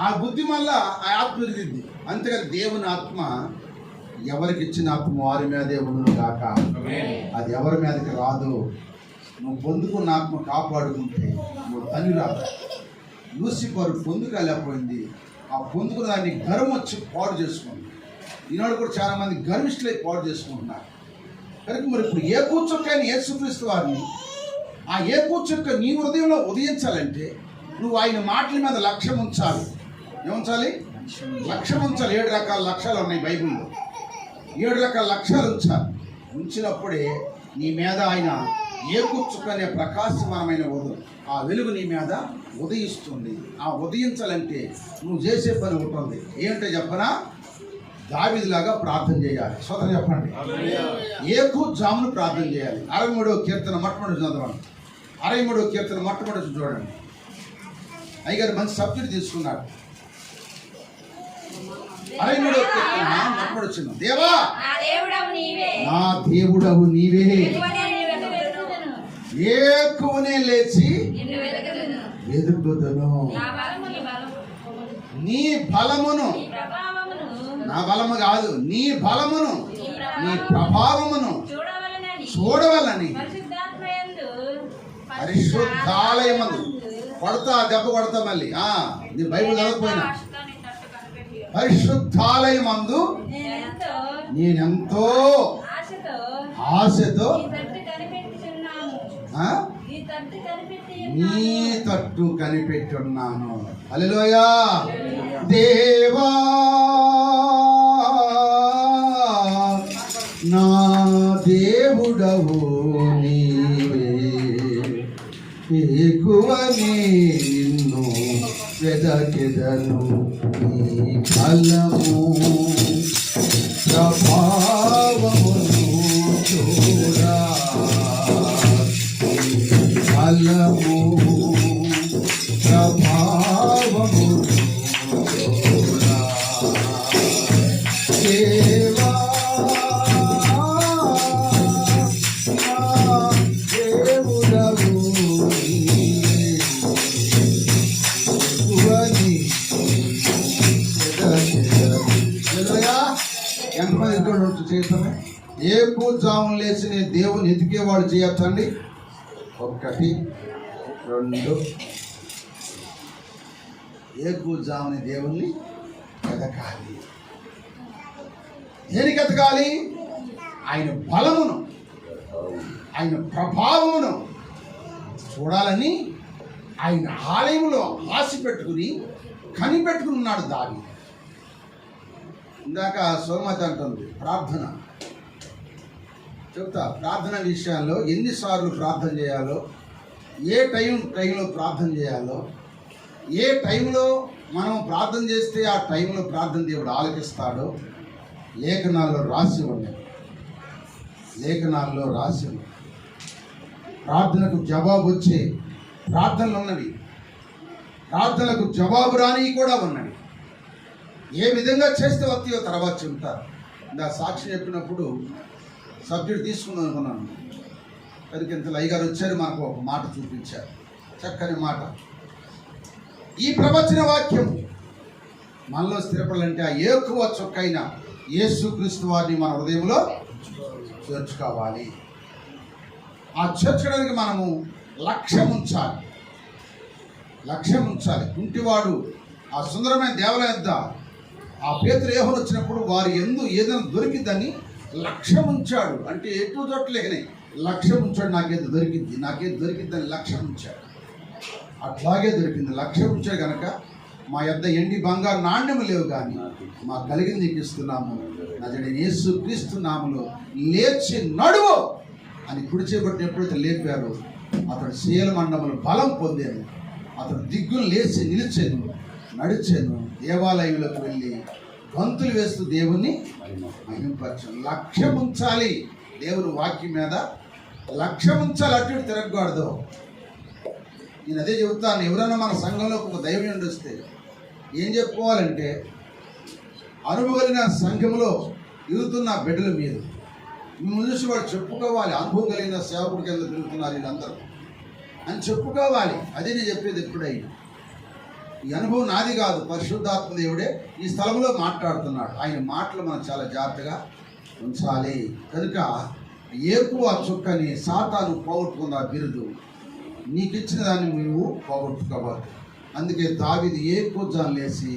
ఆ బుద్ధి మళ్ళా ఆ ఆత్మ తిరిగింది. అంతేకాదు దేవుని ఆత్మ ఎవరికి ఇచ్చిన ఆత్మ వారి మీదే ఉండును గాక. అది ఎవరి మీదకి రాదు. నువ్వు పొందుకున్న ఆత్మ కాపాడుకుంటే నువ్వు తల్లి రాదు. లూసిఫర్ పొందుకోలేకపోయింది. ఆ పొందుకున్న దాన్ని గర్వం వచ్చి పాడు చేసుకుంది. ఈనాడు కూడా చాలామంది గర్విష్ఠులై పాడు చేసుకుంటున్నారు. కనుక మరి ఇప్పుడు ఏ కూర్చొక్కని యేసుక్రీస్తు వారిని ఆ ఏ కూర్చొక్క నీ హృదయంలో ఉదయించాలంటే నువ్వు ఆయన మాటల మీద లక్ష్యం ఉంచాలి. ఏముంచాలి? లక్ష్యం ఉంచాలి. 7 రకాల లక్ష్యాలు ఉన్నాయి బైబిల్లో. 7 రకాల లక్ష్యాలు ఉంచాలి. ఉంచినప్పుడే నీ మీద ఆయన ఏ కూర్చుకనే ప్రకాశమానమైన ఆ వెలుగు నీ మీద ఉదయిస్తుంది. ఆ ఉదయించాలంటే నువ్వు చేసే పని ఉంటుంది. ఏంటో చెప్పనా? దావీదులాగా ప్రార్థన చేయాలి. సోదరు చెప్పండి, ఏకూజామును ప్రార్థన చేయాలి. 63వ కీర్తన మొట్టమొదటి చదవండి. 63వ కీర్తన మొట్టమొదటి చూడండి. అయ్యగారు మంచి సబ్జెక్ట్ తీసుకున్నాడు. 63వ కీర్తన మొట్టమొదటి వచ్చింది. దేవా నా దేవుడవు నీవే, ఏకువనే లేచి వెతుకుదును. నీ బలమును, నీ ప్రభావమును నా బలము కాదు, నీ బలమును, నీ ప్రభావమును చూడవలనని చూడవలని పరిశుద్ధాత్మయందు పరిశుద్ధాలయమందు కొడతా, దెబ్బ కొడతా మళ్ళీ. నీ బైబిల్ చదవకపోయినా పరిశుద్ధాలయమందు నేనెంతో నేనెంతో ఆశతో ఆశతో ఈ తట్టు కనిపెట్టుచున్నాము. ఆ? ఈ తట్టు కనిపెట్టి నీ తట్టు కనిపెట్టున్నాను. హల్లెలూయా. దేవా నా దేవుడవు నీవే, ఎక్కువనే నిన్ను వెదకెదను. నీ బలము ప్రభావమును చూడా, బలము ప్రభావము చూడా. దేవా నా దేవుడవు నీవే, ఎక్కువని ఎంతమంది ఇక్కడ చేస్తామే? ఏ పూజాములు లేచి నేను దేవుని ఎదిగేవాడు చేయొచ్చండి. 1 2 ఏ పూజాముని దేవుణ్ణి ఎదగాలి. దేనికి ఎదగాలి? ఆయన బలమును, ఆయన ప్రభావమును చూడాలని ఆయన ఆలయంలో ఆశ పెట్టుకుని కనిపెట్టుకుని ఉన్నాడు దావీదు. ఇందాక సోమతి అంటుంది ప్రార్థన. చెప్తా, ప్రార్థన విషయాల్లో ఎన్నిసార్లు ప్రార్థన చేయాలో, ఏ టైంలో ప్రార్థన చేయాలో, ఏ టైంలో మనం ప్రార్థన చేస్తే ఆ టైంలో ప్రార్థన దేవుడు ఆలకిస్తాడో లేఖనాల్లో రాసి ఉన్నాయి. లేఖనాల్లో రాసి ఉన్నాయి. ప్రార్థనకు జవాబు వచ్చే ప్రార్థనలు ఉన్నవి, ప్రార్థనలకు జవాబు రాని కూడా ఉన్నవి. ఏ విధంగా చేస్తే వస్తాయో తర్వాత చెబుతారు. నా సాక్షి చెప్పినప్పుడు సబ్జెక్ట్ తీసుకుందాం అనుకున్నాను. కనుక ఇంత అయ్యగారు వచ్చారు, మనకు ఒక మాట చూపించారు, చక్కని మాట. ఈ ప్రవచన వాక్యం మనలో స్థిరపడాలంటే ఆ ఎక్కువ చొక్కైన యేసుక్రీస్తు వారిని మన హృదయంలో చేర్చుకోవాలి. ఆ చేర్చడానికి మనము లక్ష్యం ఉంచాలి, లక్ష్యం ఉంచాలి. కుంటివాడు ఆ సుందరమైన దేవాలయం వద్ద ఆ పేతురు యోహోను వచ్చినప్పుడు వారి యందు ఏదైనా దొరికిందని లక్ష్యం ఉంచాడు. అంటే ఎటు చోట్లేకనే లక్ష్యం ఉంచాడు. నాకేది దొరికిందని లక్ష్యం ఉంచాడు. అట్లాగే దొరికింది. లక్ష్యం ఉంచాడు కనుక మా యొద్ద ఎండి బంగారు నాణ్యము లేవు, కానీ మా కలిగింది నీకు ఇస్తున్నాము, నజరేయుడైన యేసుక్రీస్తు నామములో లేచి నడువు అని కుడి చేపట్టిన ఎప్పుడైతే లేపారో అతడు శీల మండములు బలం పొందాను. అతడు దిగ్గులు లేచి నిలిచాను, నడిచాను, దేవాలయంలోకి వెళ్ళి గంతులు వేస్తూ దేవుణ్ణి మహింపరచాను. లక్ష్యం ఉంచాలి. దేవుని వాక్యం మీద లక్ష్యం ఉంచాలి. అటు ఇటు తిరగకూడదు. నేను అదే చెబుతాను. ఎవరైనా మన సంఘంలోకి ఒక దైవజనుడు వస్తే ఏం చెప్పుకోవాలంటే, అనుభవం సంఘంలో ఎదుగుతున్న బిడ్డల మీద ముందు చూసి వాడు చెప్పుకోవాలి. అనుభవం కలిగిన సేవకుడి కింద తిరుగుతున్నారు వీళ్ళందరూ అని చెప్పుకోవాలి. అదే నేను చెప్పేది. ఎప్పుడైనా ఈ అనుభవం నాది కాదు, పరిశుద్ధాత్మ దేవుడే ఈ స్థలంలో మాట్లాడుతున్నాడు. ఆయన మాటలు మనం చాలా జాగ్రత్తగా ఉంచాలి. కనుక ఏకువ చుక్కని సాతాను పోగొట్టుకున్న బిరుదు నీకు ఇచ్చిన దాన్ని నువ్వు పోగొట్టుకోవాలి. అందుకే దావీదు ఏకువజాము లేచి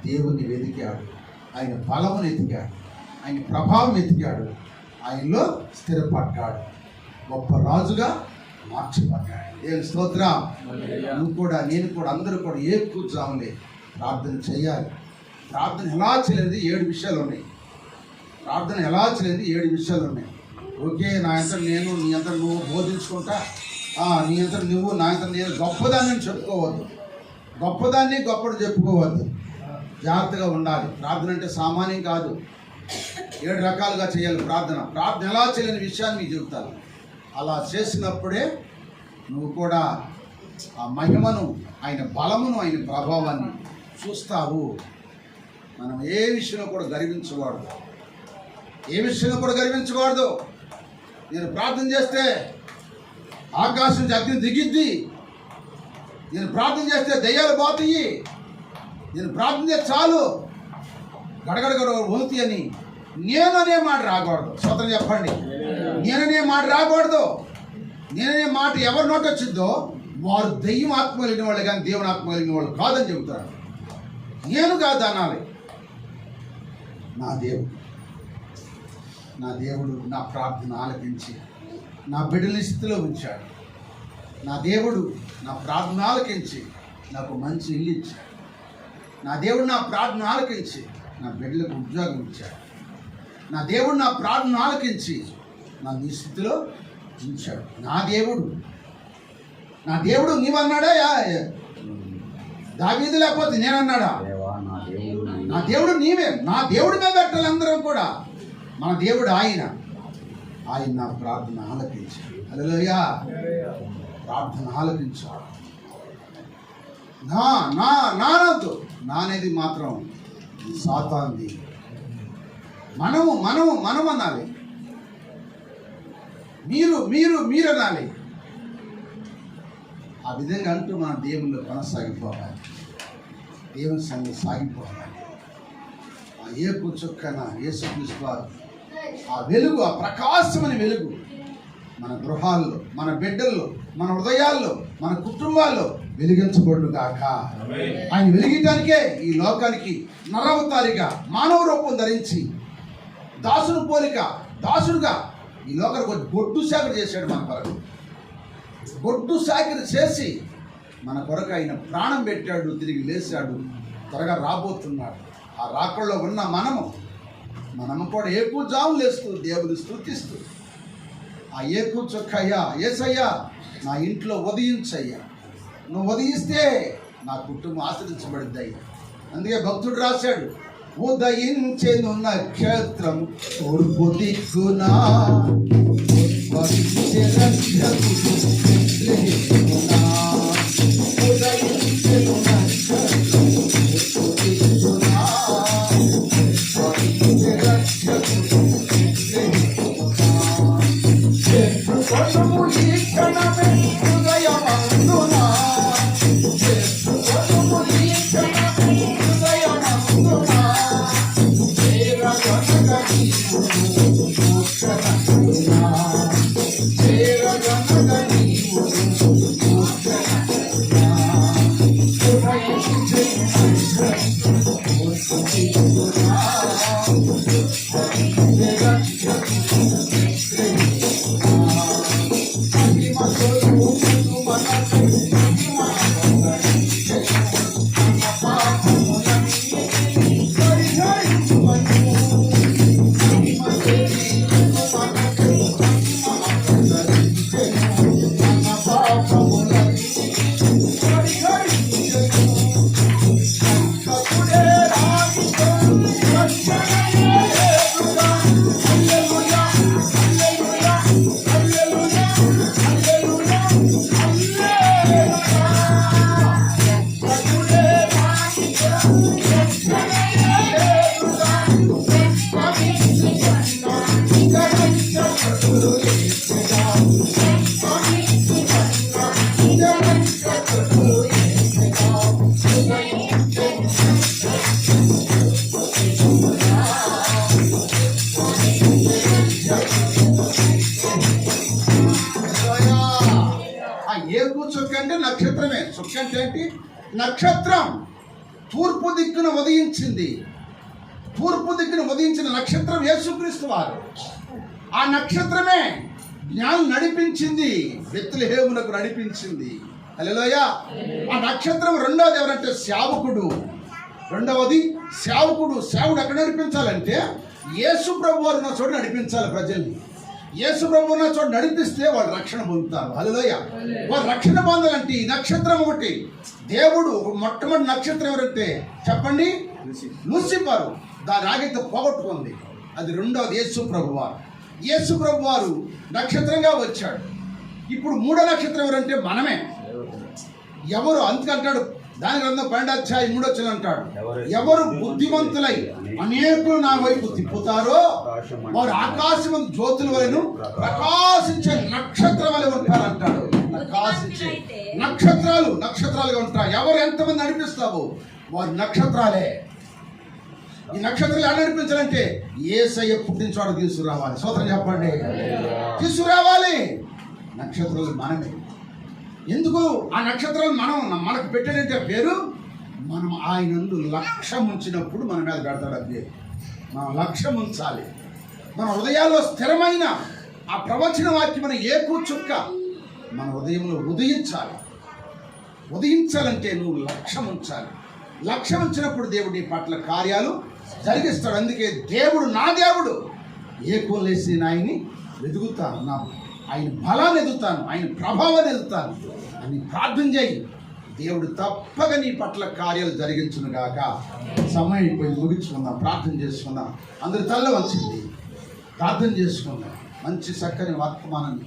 దేవుణ్ణి వెతికాడు, ఆయన బలమును ఎతికాడు, ఆయన ప్రభావం ఎతికాడు, ఆయనలో స్థిరపడ్డాడు, గొప్ప రాజుగా మార్చబడ్డాడు. దేవుని స్తోత్రం. నువ్వు కూడా, నేను కూడా, అందరూ కూడా ఏకువజాములే ప్రార్థన చేయాలి. ప్రార్థన ఎలా చేయలేదు 7 విషయాలు ఉన్నాయి. ప్రార్థన ఎలా చేయలేదు 7 విషయాలు ఉన్నాయి. ఓకే, నా అంతా నేను, నీ అంతా నువ్వు బోధించుకుంటా, నీ అంతా నువ్వు, నా అంతా నేను గొప్పదాన్ని చెప్పుకోవద్దు. గొప్పదాన్ని గొప్పడు చెప్పుకోవద్దు. జాగ్రత్తగా ఉండాలి. ప్రార్థన అంటే సామాన్యం కాదు. 7 రకాలుగా చేయాలి ప్రార్థన. ప్రార్థన ఎలా చేయలేని విషయాన్ని మీకు చెబుతాను. అలా చేసినప్పుడే నువ్వు కూడా ఆ మహిమను, ఆయన బలమును, ఆయన ప్రభావాన్ని చూస్తావు. మనం ఏ విషయంలో కూడా గర్వించకూడదు. ఏ విషయంలో కూడా గర్వించకూడదు. నేను ప్రార్థన చేస్తే ఆకాశం నుంచి అగ్ని దిగిద్ది, నేను ప్రార్థన చేస్తే దయ్యాలు పోతాయి, నేను ప్రార్థన చేస్తే చాలు గడగడగడ వణుతి అని నేననే మాట రాకూడదు. స్తోత్రం చెప్పండి. నేననే మాట రాకూడదు. నేననే మాట ఎవరి నోట వచ్చిందో వారు దెయ్యం ఆత్మ కలిగిన వాళ్ళు కానీ దేవుని ఆత్మ కలిగిన వాళ్ళు కాదని చెబుతారు. నేను కాదు అనాలి. నా దేవుడు నా ప్రార్థన ఆలకించి నా బిడ్డల స్థితిలో ఉంచాడు. నా దేవుడు నా ప్రార్థన ఆలకించి నాకు మంచి ఇల్లు ఇచ్చాడు. నా దేవుడు నా ప్రార్థన ఆలకించి నా బిడ్డలకు ఉద్యోగం ఇచ్చాడు. నా దేవుడు నా ప్రార్థన ఆలకించి నన్ను ఈ స్థితిలో ఉంచాడు. నా దేవుడు నీవన్నాడా? దావీదు లేకపోతే నేనన్నాడా? నా దేవుడు నీవే. నా దేవుడి మీద పెట్టాలి అందరం కూడా. మన దేవుడు ఆయన నా ప్రార్థన ఆలకించాడు. హల్లెలూయా. ప్రార్థన ఆలకించాడు. నానొద్దు. నానేది మాత్రం సాతాంది. మనం అనాలి. మీరు అనాలి. ఆ విధంగా అంటూ మన దేవుళ్ళు కొనసాగిపోవాలి. దేవుని సంగతి సాగిపోవాలి. ఆ ఏపు చుక్కన యేసుక్రీస్తు వారు ఆ వెలుగు, ఆ ప్రకాశమైన వెలుగు మన గృహాల్లో, మన బిడ్డల్లో, మన హృదయాల్లో, మన కుటుంబాల్లో వెలిగించబడును గాక. ఆయన వెలిగించడానికే ఈ లోకానికి నరవతారిగా మానవ రూపం ధరించి దాసుని పోలిక దాసుడుగా ఈ లోకానికి వచ్చి బొడ్డు సాకరి చేశాడు. మన కొరకు బొడ్డు సాకరి చేసి మన కొరకు ఆయన ప్రాణం పెట్టాడు, తిరిగి లేచాడు, త్వరగా రాబోతున్నాడు. ఆ రాకల్లో ఉన్న మనము కూడా ఏకూజాము లేస్తూ దేవుని స్తుతిస్తూ ఆ ఏకూ చొక్కయ్యా యేసయ్యా నా ఇంట్లో ఉదయించయ్యా, నువ్వు ఉదయిస్తే నా కుటుంబం ఆశ్రయించబడింది అయ్యా. అందుకే భక్తుడు రాశాడు, ఉదయించెను నక్షత్రం తూర్పు దిక్కునా ఉదయించెను నక్షత్రం తూర్పు దిక్కునా నక్షత్రమే. చుక్క అంటే ఏంటి? నక్షత్రం తూర్పు దిక్కున ఉదయించింది. తూర్పు దిక్కున ఉదయించిన నక్షత్రం యేసుక్రీస్తు వారు. ఆ నక్షత్రమే జ్ఞానం నడిపించింది, బెత్లెహేమునకు నడిపించింది. హల్లెలూయా. ఆ నక్షత్రం రెండవది ఎవరంటే సేవకుడు. రెండవది సేవకుడు. సేవకుడు ఎక్కడ నడిపించాలంటే యేసు ప్రభు వారు ఉన్న చోటు నడిపించాలి ప్రజల్ని. యేసు ప్రభు ఉన్న చోటు నడిపిస్తే వాళ్ళు రక్షణ పొందుతారు. హల్లెలూయా. వాళ్ళు రక్షణ పొందాలంటే ఈ నక్షత్రం ఒకటి. దేవుడు మొట్టమొదటి నక్షత్రం ఎవరంటే చెప్పండి, లూసిఫర్. దాని ఆగిత పోగొట్టుకుంది. అది రెండవది యేసు ప్రభు వారు. యేసు ప్రభు వారు నక్షత్రంగా వచ్చాడు. ఇప్పుడు మూడో నక్షత్రం ఎవరంటే మనమే. ఎవరు అందుకంటాడు దాని గ్రంథం 12:3 అంటాడు, ఎవరు బుద్ధిమంతులై అనేకులు నా వైపు తిప్పుతారో వారు ఆకాశం జ్యోతుల వలెను ప్రకాశించే నక్షత్రం వలె ఉంటారు అంటాడు. ప్రకాశించే నక్షత్రాలుగా ఉంటారు. ఎవరు ఎంతమంది నడిపిస్తావు? వారు నక్షత్రాలే. ఈ నక్షత్రాలు ఎలా నడిపించాలంటే యేసయ్య పుట్టించాడు తీసుకురావాలి. స్తోత్రం చెప్పండి. తీసుకురావాలి. నక్షత్రాలు మనమే. ఎందుకు ఆ నక్షత్రాలు మనకు పెట్టాడంటే పేరు, మనం ఆయన నందు లక్ష్యం ఉంచినప్పుడు మన మీద పెడతాడు. అది మనం లక్ష్యం ఉంచాలి. మన హృదయాల్లో స్థిరమైన ఆ ప్రవచన వాక్యమైన ఏకూ చుక్క మన హృదయంలో ఉదయించాలి. ఉదయించాలంటే నువ్వు లక్ష్యం ఉంచాలి. లక్ష్యం ఉంచినప్పుడు దేవుడు నీ పట్ల కార్యాలు జరిగిస్తాడు. అందుకే దేవుడు నా దేవుడు, ఏకం లేసి నేను ఆయన్ని వెతుకుతాను, ఆయన బలాన్ని ఎదుగుతాను, ఆయన ప్రభావాన్ని ఎదుగుతాను అని ప్రార్థన చేయి. దేవుడు తప్పక నీ పట్ల కార్యాలు జరిగించును గాక. సమయం అయిపోయి ముగించుకుందాం, ప్రార్థన చేసుకుందాం. అందరి తల్ల వచ్చింది, ప్రార్థన చేసుకుందాం. మంచి చక్కని వర్తమానాన్ని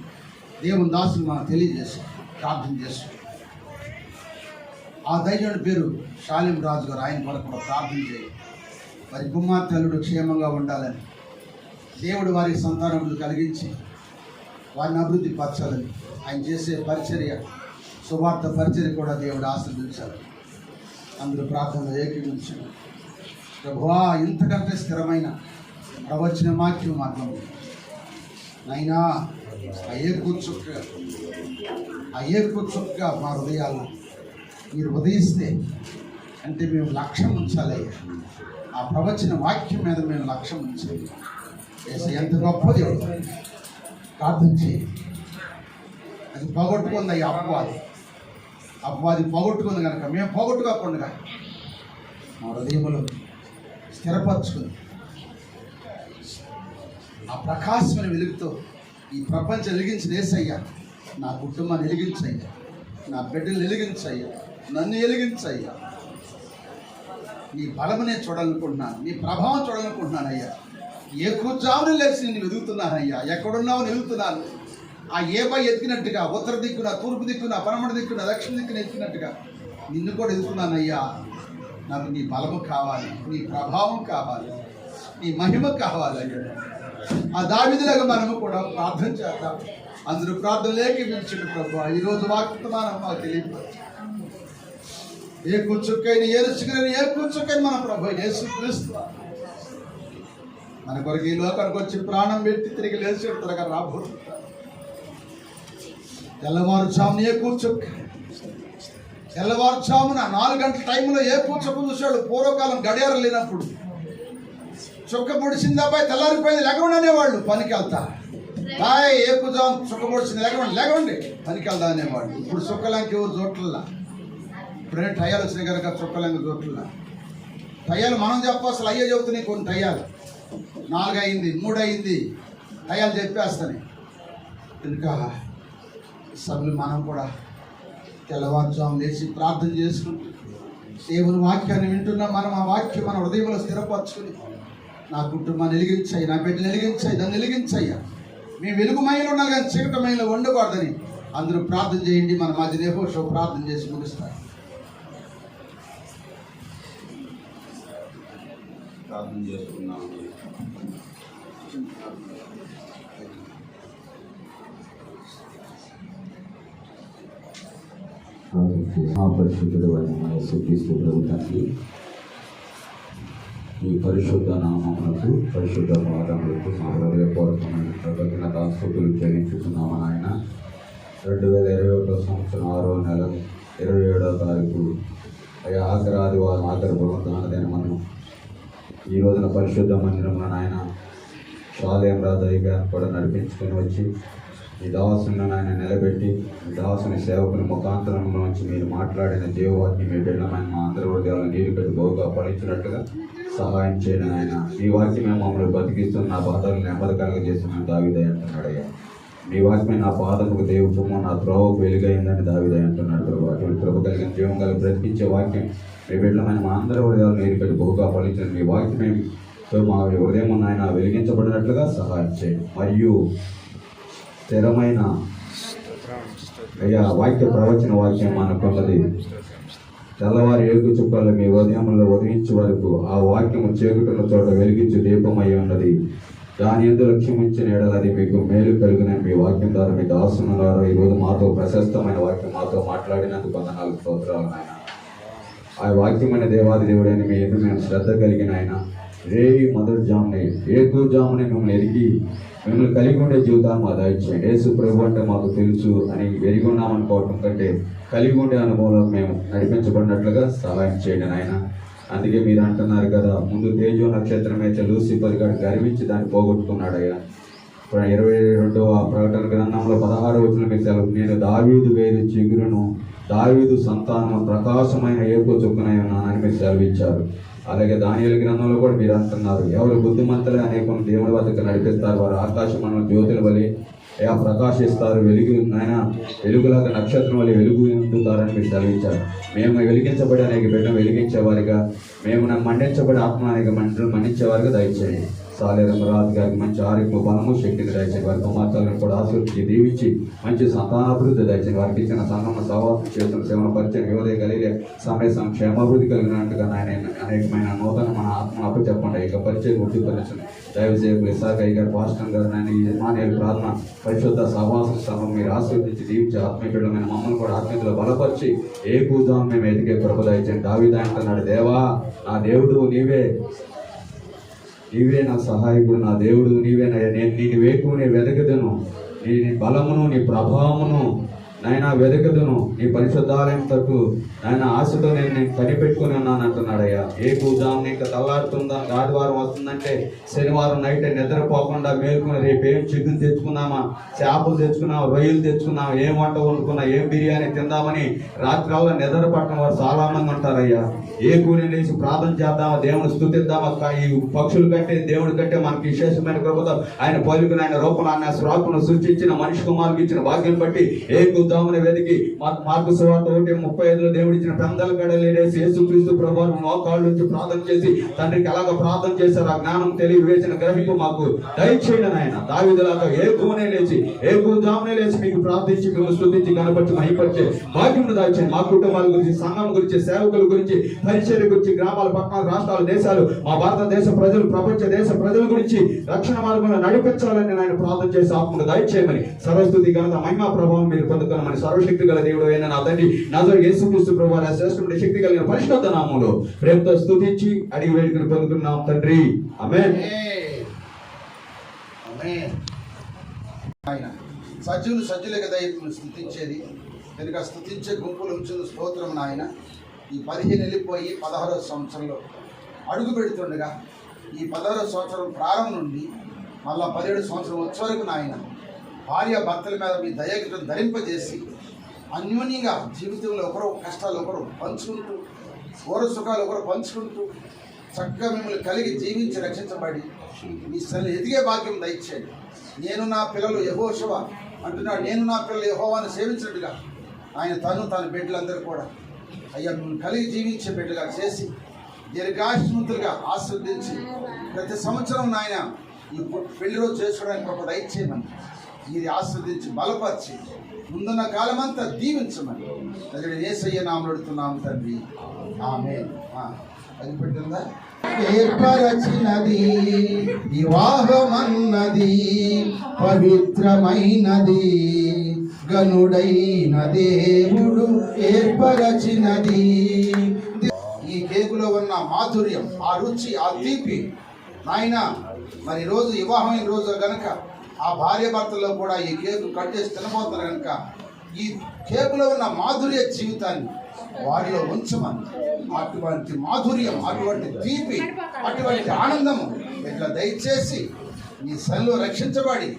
దేవుని దాసులు మనం తెలియజేసి ప్రార్థన చేసుకుందాం. ఆ ధైర్యుడి పేరు షాలిం రాజు గారు. ఆయన కొరకు కూడా ప్రార్థన చేయి. వారి కుమార్తెలుడు క్షేమంగా ఉండాలని, దేవుడు వారికి సంతానములు కలిగించి వారిని అభివృద్ధి పరచాలని, ఆయన చేసే పరిచర్య, సువార్త పరిచర్య కూడా దేవుడు ఆశీర్వదించాలి. అందరూ ప్రార్థనలో ఏకీభవించారు. ప్రభువా, ఇంతకంటే స్థిరమైన ప్రవచన వాక్యం మాత్రం నైనా ఆ ఏకూ చుక్క మా హృదయాల్లో మీరు ఉదయిస్తే అంటే మేము లక్ష్యం ఉంచాలి. ఆ ప్రవచన వాక్యం మీద మేము లక్ష్యం ఉంచాలి. ఎంత గొప్ప దేవుడు. ప్రార్థన చేయి. అది పోగొట్టుకుంది. ఈ అపవాది పోగొట్టుకుంది కనుక మేము పోగొట్టుకోకుండా మా హృదయములు స్థిరపరచుకుని ఆ ప్రకాశమైన వెలుగుతో ఈ ప్రపంచం వెలిగించిన యేసయ్యా, నా కుటుంబాన్ని వెలిగించయ్యా, నా బిడ్డలు వెలిగించయ్యా, నన్ను వెలిగించయ్యా. నీ బలమనే చూడాలనుకుంటున్నాను, నీ ప్రభావం చూడాలనుకుంటున్నాను అయ్యా. ఏ కూర్చావుని లేచి నేను వెతుకుతున్నాను అయ్యా. ఎక్కడున్నావు వెతుకుతున్నాను. ఆ ఏబై ఎత్తినట్టుగా ఉత్తర దిక్కున, తూర్పు దిక్కున, పడమర దిక్కున, దక్షిణ దిక్కున ఎత్తినట్టుగా నిన్ను కూడా ఎదుగుతున్నాను అయ్యా. నాకు నీ బలము కావాలి, నీ ప్రభావం కావాలి, నీ మహిమ కావాలి అయ్యా. ఆ దావీదులాగా మనము కూడా ప్రార్థన చేద్దాం. అందరూ ప్రార్థన లేఖించండి. ప్రభు ఈరోజు వాక్యమానం మాకు తెలియదు. ఏ కూర్చుక్కని ఏరుచుకుని ఏ కూర్చుక్కని మన ప్రభు యేసుక్రీస్తు మన కొరకు ఈ లోకానికి వచ్చి ప్రాణం పెట్టి తిరిగి లేచి త్వరగా రాబోతుంది. తెల్లవారుజామున ఏ కూర్చుక్క, తెల్లవారుజామున 4 గంటల టైంలో ఏ కూర్చొక్క చూశాడు. పూర్వకాలం గడియారం లేనప్పుడు చుక్క పొడిచింది అబ్బాయి తెల్లారిపోయింది లేకుండా అనేవాళ్ళు. పనికి వెళ్తా బాయ్ ఏ కూర్చోం చుక్క పొడిచింది లేకండి పనికి వెళ్దా అనేవాళ్ళు. ఇప్పుడు చుక్కలంకి ఎవరు చోట్ల, ఇప్పుడే టయాలు వచ్చినాయి కనుక చుక్కలంకి చోట్ల టయాలు మనం చెప్ప అసలు అయ్యే చెబుతున్నాయి. కొన్ని టయాలు 4 అయింది, 3 అయింది టయాలు చెప్పేస్తాయి. ఇంకా సభలు మనం కూడా తెల్లవారుజాము లేచి ప్రార్థన చేసుకుంటూ దేవుని వాక్యాన్ని వింటున్నాం. మనం ఆ వాక్యం మన హృదయంలో స్థిరపరచుకుని నా కుటుంబాన్ని వెలిగించాయి, నా బిడ్డను వెలిగించాయి, దాన్ని వెలిగించాయ్యా. మేము వెలుగుమయంలో ఉండాలి కానీ చీకటమయంలో ఉండకూడదని అందరూ ప్రార్థన చేయండి. మన మధ్య నేహోషో ప్రార్థన చేసి ముగిస్తారు. ప్రార్థన చేసుకున్నాము. మహాపరిశుద్ధుడు అయిన యేసుక్రీస్తు ప్రభువుకి ఈ పరిశుద్ధ నామములకు, పరిశుద్ధ పాదములకు మా హృదయపూర్వకమైన కృతజ్ఞత స్తుతులు చెల్లించుతున్నాము. ఆయన 2021 సంవత్సరం 6వ నెల 27వ తారీఖు ఆఖరి ఆదివారం, ఆఖరి పునరుద్ధాన మనం ఈ రోజున పరిశుద్ధ మందిరంలో ఆయన షాలేం రాజయ్య గారిని కూడా నడిపించుకొని వచ్చి ఈ దాసుని ఆయన నిలబెట్టి ఈ దాసుని సేవకుని ముఖాంతరంలోంచి మీరు మాట్లాడిన దేవవాక్యం మీ బిడ్డమైన మా అందరి హృదయాలను నీరు కట్టి బహుగా ఫలించినట్టుగా సహాయం చేయడం ఆయన. మీ వాక్యమే మమ్మల్ని బతికిస్తున్న నా బాధలు నెమ్మది కలగజేసిన దావీదయ్య అంటున్నాడు అయ్యా. మీ వాక్యమే నా పాదముకు దేవుపము, నా త్రోవకు వెలుగైందని దావీదయ్య అంటున్నాడు. అటువంటి కృప కలిగిన జీవం కలిగి బ్రతికించే వాక్యం మీ బిడ్డమైన మా అందరి హృదయాలను నీరు కట్టి బహుగా ఫలించిన మీ వాక్యమే మా హృదయం ఆయన వెలిగించబడినట్లుగా సహాయం చేయండి. మరియు స్థిరమైన అయ్యా వాక్య ప్రవచన వాక్యం మనకున్నది. తెల్లవారి ఏగు చుక్కలు మీ ఉదయంలో ఉదయించే వరకు ఆ వాక్యము చీకటిన చోట వెలిగించి దీపమై ఉన్నది. దాని యందు లక్ష్యమించిన ఎడలది మీకు మేలు కలిగిన మీ వాక్యం ద్వారా మీ దాసుల ద్వారా ఈరోజు మాతో ప్రశస్తమైన వాక్యం మాతో మాట్లాడినందుకు వందనాలు స్తోత్రాలు నాయన. ఆ వాక్యమైన దేవాది దేవుడైన మీ ఎదురు మేము శ్రద్ధ కలిగిన ఆయన రేయి మొదటి జాముని జాముని మిమ్మల్ని ఎరిగి మిమ్మల్ని కలిగి ఉండే జీవితాన్ని మా దయచేయండి. యేసు ప్రభు అంటే మాకు తెలుసు అని ఎరిగి ఉన్నామనుకోవటం కంటే కలిగి ఉండే అనుభవంలో మేము నడిపించబడినట్లుగా సహాయం చేయండి నాయన. అందుకే మీరు అంటున్నారు కదా, ముందు తేజో నక్షత్రమే లూసిఫర్ గారు గర్వించి దాన్ని పోగొట్టుకున్నాడయ్యా. 22వ ప్రకటన గ్రంథంలో 16వ వచనం మీకు తెలుసు, నేను దావీదు వేరు చిగురును, దావీదు సంతానం ప్రకాశమైన ఏకో చొప్పునై ఉన్నానని మీరు సెలవిచ్చారు. అలాగే దానియేలు గ్రంథంలో కూడా మీరు అంటున్నారు, ఎవరు బుద్ధిమంతులే అనేక దేవుడి వద్దకు నడిపిస్తారు, వారు ఆకాశమండలం జ్యోతుల వలె ప్రకాశిస్తారు, వెలుగులాగా నక్షత్రం వల్ల వెలుగుతారని మీరు సెలవించారు. మేము వెలిగించబడి అనేక బిడ్డను వెలిగించేవారిగా, మేము మండించబడి ఆత్మ అనేక మంటలు మండించేవారిగా దయచేయండి. సాలేరమరాజు గారికి మంచి ఆరోగ్య బలము శక్తిని దయచేయండి. వారి కుమార్తెలను కూడా ఆశీర్వదించి దీవించి మంచి సంతానాభివృద్ధి దయచేయండి. వారికి ఇచ్చిన సంఘం సహవాసం చేస్తున్న సేవల పరిచయం యువదే కలిగే సమయ క్షేమాభివృద్ధి కలిగినట్టుగా ఆయన అనేకమైన నూతన మన ఆత్మను అప్పచెప్పండి. ఇక పరిచయం వృద్ధిపరచండి. దైవసేవకులు ఇసాకయ్య గారు, పాస్టర్ గారు, ఆయన ఈ యజమానుల ప్రార్థన పరిశుద్ధ సహవాసం స్థలం మీరు ఆశీర్వదించి దీవించి ఆత్మీయుడమైన మమ్మల్ని కూడా ఆత్మీయతలో బలపరిచి ఏ పూజాన్ని మేము ఎదిగే కృప దయచేయండి. దావీదు అంటున్నాడు, దేవా నా దేవుడు నీవే నా సహాయకుడు, నా దేవుడు నీవే, నేను నీ వేకునే వెదకదును, నీ బలమును నీ ప్రభావమును నాయన వెదకదును, నీ పరిశుద్ధాలయం తట్టు నాయన ఆశతో నేను కనిపెట్టుకుని ఉన్నాను అంటున్నాడయ్యా. ఏ కూజాము ఇంకా తల్లాడుతుందా, ఆదివారం వస్తుందంటే శనివారం నైట్ నిద్రపోకుండా మేలుకుని రేపు ఏం చికెన్ తెచ్చుకున్నామా, చేపలు తెచ్చుకున్నామా, రొయ్యలు తెచ్చుకున్నామా, ఏం వంట వండుకున్నా, ఏం బిర్యానీ తిందామని రాత్రిలో నిద్ర పట్టడం వారు చాలా మంది ఉంటారయ్యా. ఏ కూలి లేచి ప్రార్థన చేద్దామా, దేవుని స్తుతిద్దామా, ఈ పక్షుల కంటే దేవుడి కంటే మనకి విశేషమైన కృపతో ఆయన పోలికను ఆయన రూపంలో ఆయన శ్రాకును సృష్టించిన మనిషి కుమారుకి ఇచ్చిన భాగ్యం బట్టి ఏ కూదామని వెతికి మార్కు సువార్త 1:35 దేవుడు ఇచ్చిన పెందల గడలేసి యేసుక్రీస్తు ప్రభువు మోకాళ్ళ నుంచి ప్రార్థన చేసి తండ్రికి ఎలాగ ప్రార్థన చేశారు, ఆ జ్ఞానం తెలియవేసిన గ్రహింపు మాకు దయచేయండి నాయన. దావీదులాగా ఏ కూజామునే లేచి మీకు ప్రార్థించి మిమ్మల్ని స్తుతించి కనపరిచి మహిపరిచే భాగ్యమును దాచేయండి. మా కుటుంబాల గురించి, సంఘం గురించి, సేవకుల గురించి, పరిచర్య గురించి, గ్రామాల, పట్టణాలు, రాష్ట్రాలు, దేశాలు, మా భారతదేశ ప్రజలు, ప్రపంచ దేశ ప్రజల గురించి రక్షణ మార్గంలో నడిపించాలని ఆయన ప్రార్థన చేసి ఆత్మను దయచేయమని సర్వస్తుతి ఘనత మహిమా ప్రభావం మీరు పొందుకున్నామని సర్వశక్తి గల దేవుడు అయిన నా తండ్రి నజరేయుడైన యేసుక్రీస్తు ప్రభువు వారి శ్రేష్ఠమైన శక్తి కలిగిన పరిశుద్ధ నామములో ప్రేమతో స్తుతించి అడిగి వేడుకను పొందుకున్నాం తండ్రి. ఆమేన్. ఆయన సజ్జులుగా దైవం స్తుతించేది కనుక స్తుతించే గుంపులు ఉంచున్న స్తోత్రం నాయన. ఈ 15 వెళ్ళిపోయి 16వ సంవత్సరంలో అడుగు పెడుతుండగా ఈ 16వ సంవత్సరం ప్రారంభం నుండి మళ్ళా 17 సంవత్సరం వచ్చే వరకు నాయన భార్య భర్తల మీద మీ దయగతం ధరింపజేసి అన్యోన్యంగా జీవితంలో ఒకరు కష్టాలు ఒకరు పంచుకుంటూ, ఓర సుఖాలు ఒకరు పంచుకుంటూ చక్కగా మిమ్మల్ని కలిగి జీవించి రక్షించబడి మీ సన్ని ఎదిగే భాగ్యం దయచేయండి. నేను నా పిల్లలు యెహోషువ అంటున్నాడు, నేను నా పిల్లలు యెహోవాను సేవించినట్టుగా ఆయన తన బిడ్డలందరూ కూడా అయ్యా మిమ్మల్ని కలిగి జీవించే బిడ్డగా చేసి దీర్ఘాయుష్మంతులుగా ఆశీర్వదించి ప్రతి సంవత్సరం నాయన ఈ పెళ్లి రోజు చేసుకోవడానికి ఒక దయచేయమని మీరు ఆశీర్వదించి బలపరిచి ముందున్న కాలమంతా దీవించమని దగ్గర యేసయ్య నామములో అడుగుతున్నాము తండ్రి. ఆమేన్. అది పెట్టిందా? ఏర్పరచినది వివాహమన్నది పవిత్రమైనది, గనుడైన దేవుడు ఏర్పరచినది. ఈ కేకులో ఉన్న మాధుర్యం, ఆ రుచి, ఆ తీపి నాయన మరి రోజు వివాహమైన రోజు కనుక ఆ భార్య భర్తల్లో కూడా ఈ కేకు కట్ చేసి తినబోతున్నారు కనుక ఈ కేకులో ఉన్న మాధుర్య జీవితాన్ని వారిలో ఉంచమని, అటువంటి మాధుర్యం, అటువంటి తీపి, అటువంటి ఆనందము ఇట్లా దయచేసి మీ సన్నిలో రక్షించబడి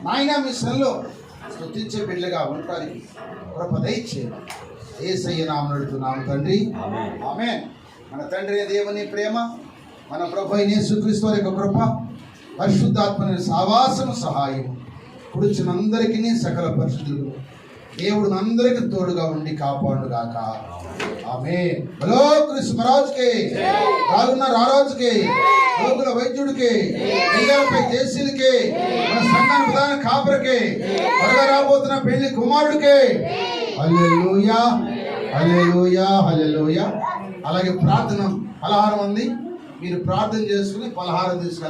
నాయన మీ సన్నిలో స్తుతించే బిడ్డగా ఉండడానికి కృప దయచేయండి. యేసయ్య నామములో అడుగుతున్నాము తండ్రి. ఆమేన్. మన తండ్రి దేవుని ప్రేమ, మన ప్రభు అయిన యేసుక్రీస్తు వారి యొక్క కృప, పరిశుద్ధాత్మ సహవాసము సహాయం పుడిచినందరికీ సకల పరిశుద్ధులు దేవుడు అందరికీ తోడుగా ఉండి కాపాడుగాక. ఆమేన్. హలో కృష్ణరాజుకి, రాజున్న రారాజుకి, రోగుల వైద్యుడికి, దెయ్యాలపై జేసీలకి, మన సంఘాన ప్రధాన కాపరికి, త్వరగా రాబోతున్న పెళ్లి కుమారుడికి హల్లెలూయా, హల్లెలూయా, హల్లెలూయా. అలాగే ప్రార్థన పలహారం ఉంది, మీరు ప్రార్థన చేసుకుని పలహారం తీసుకు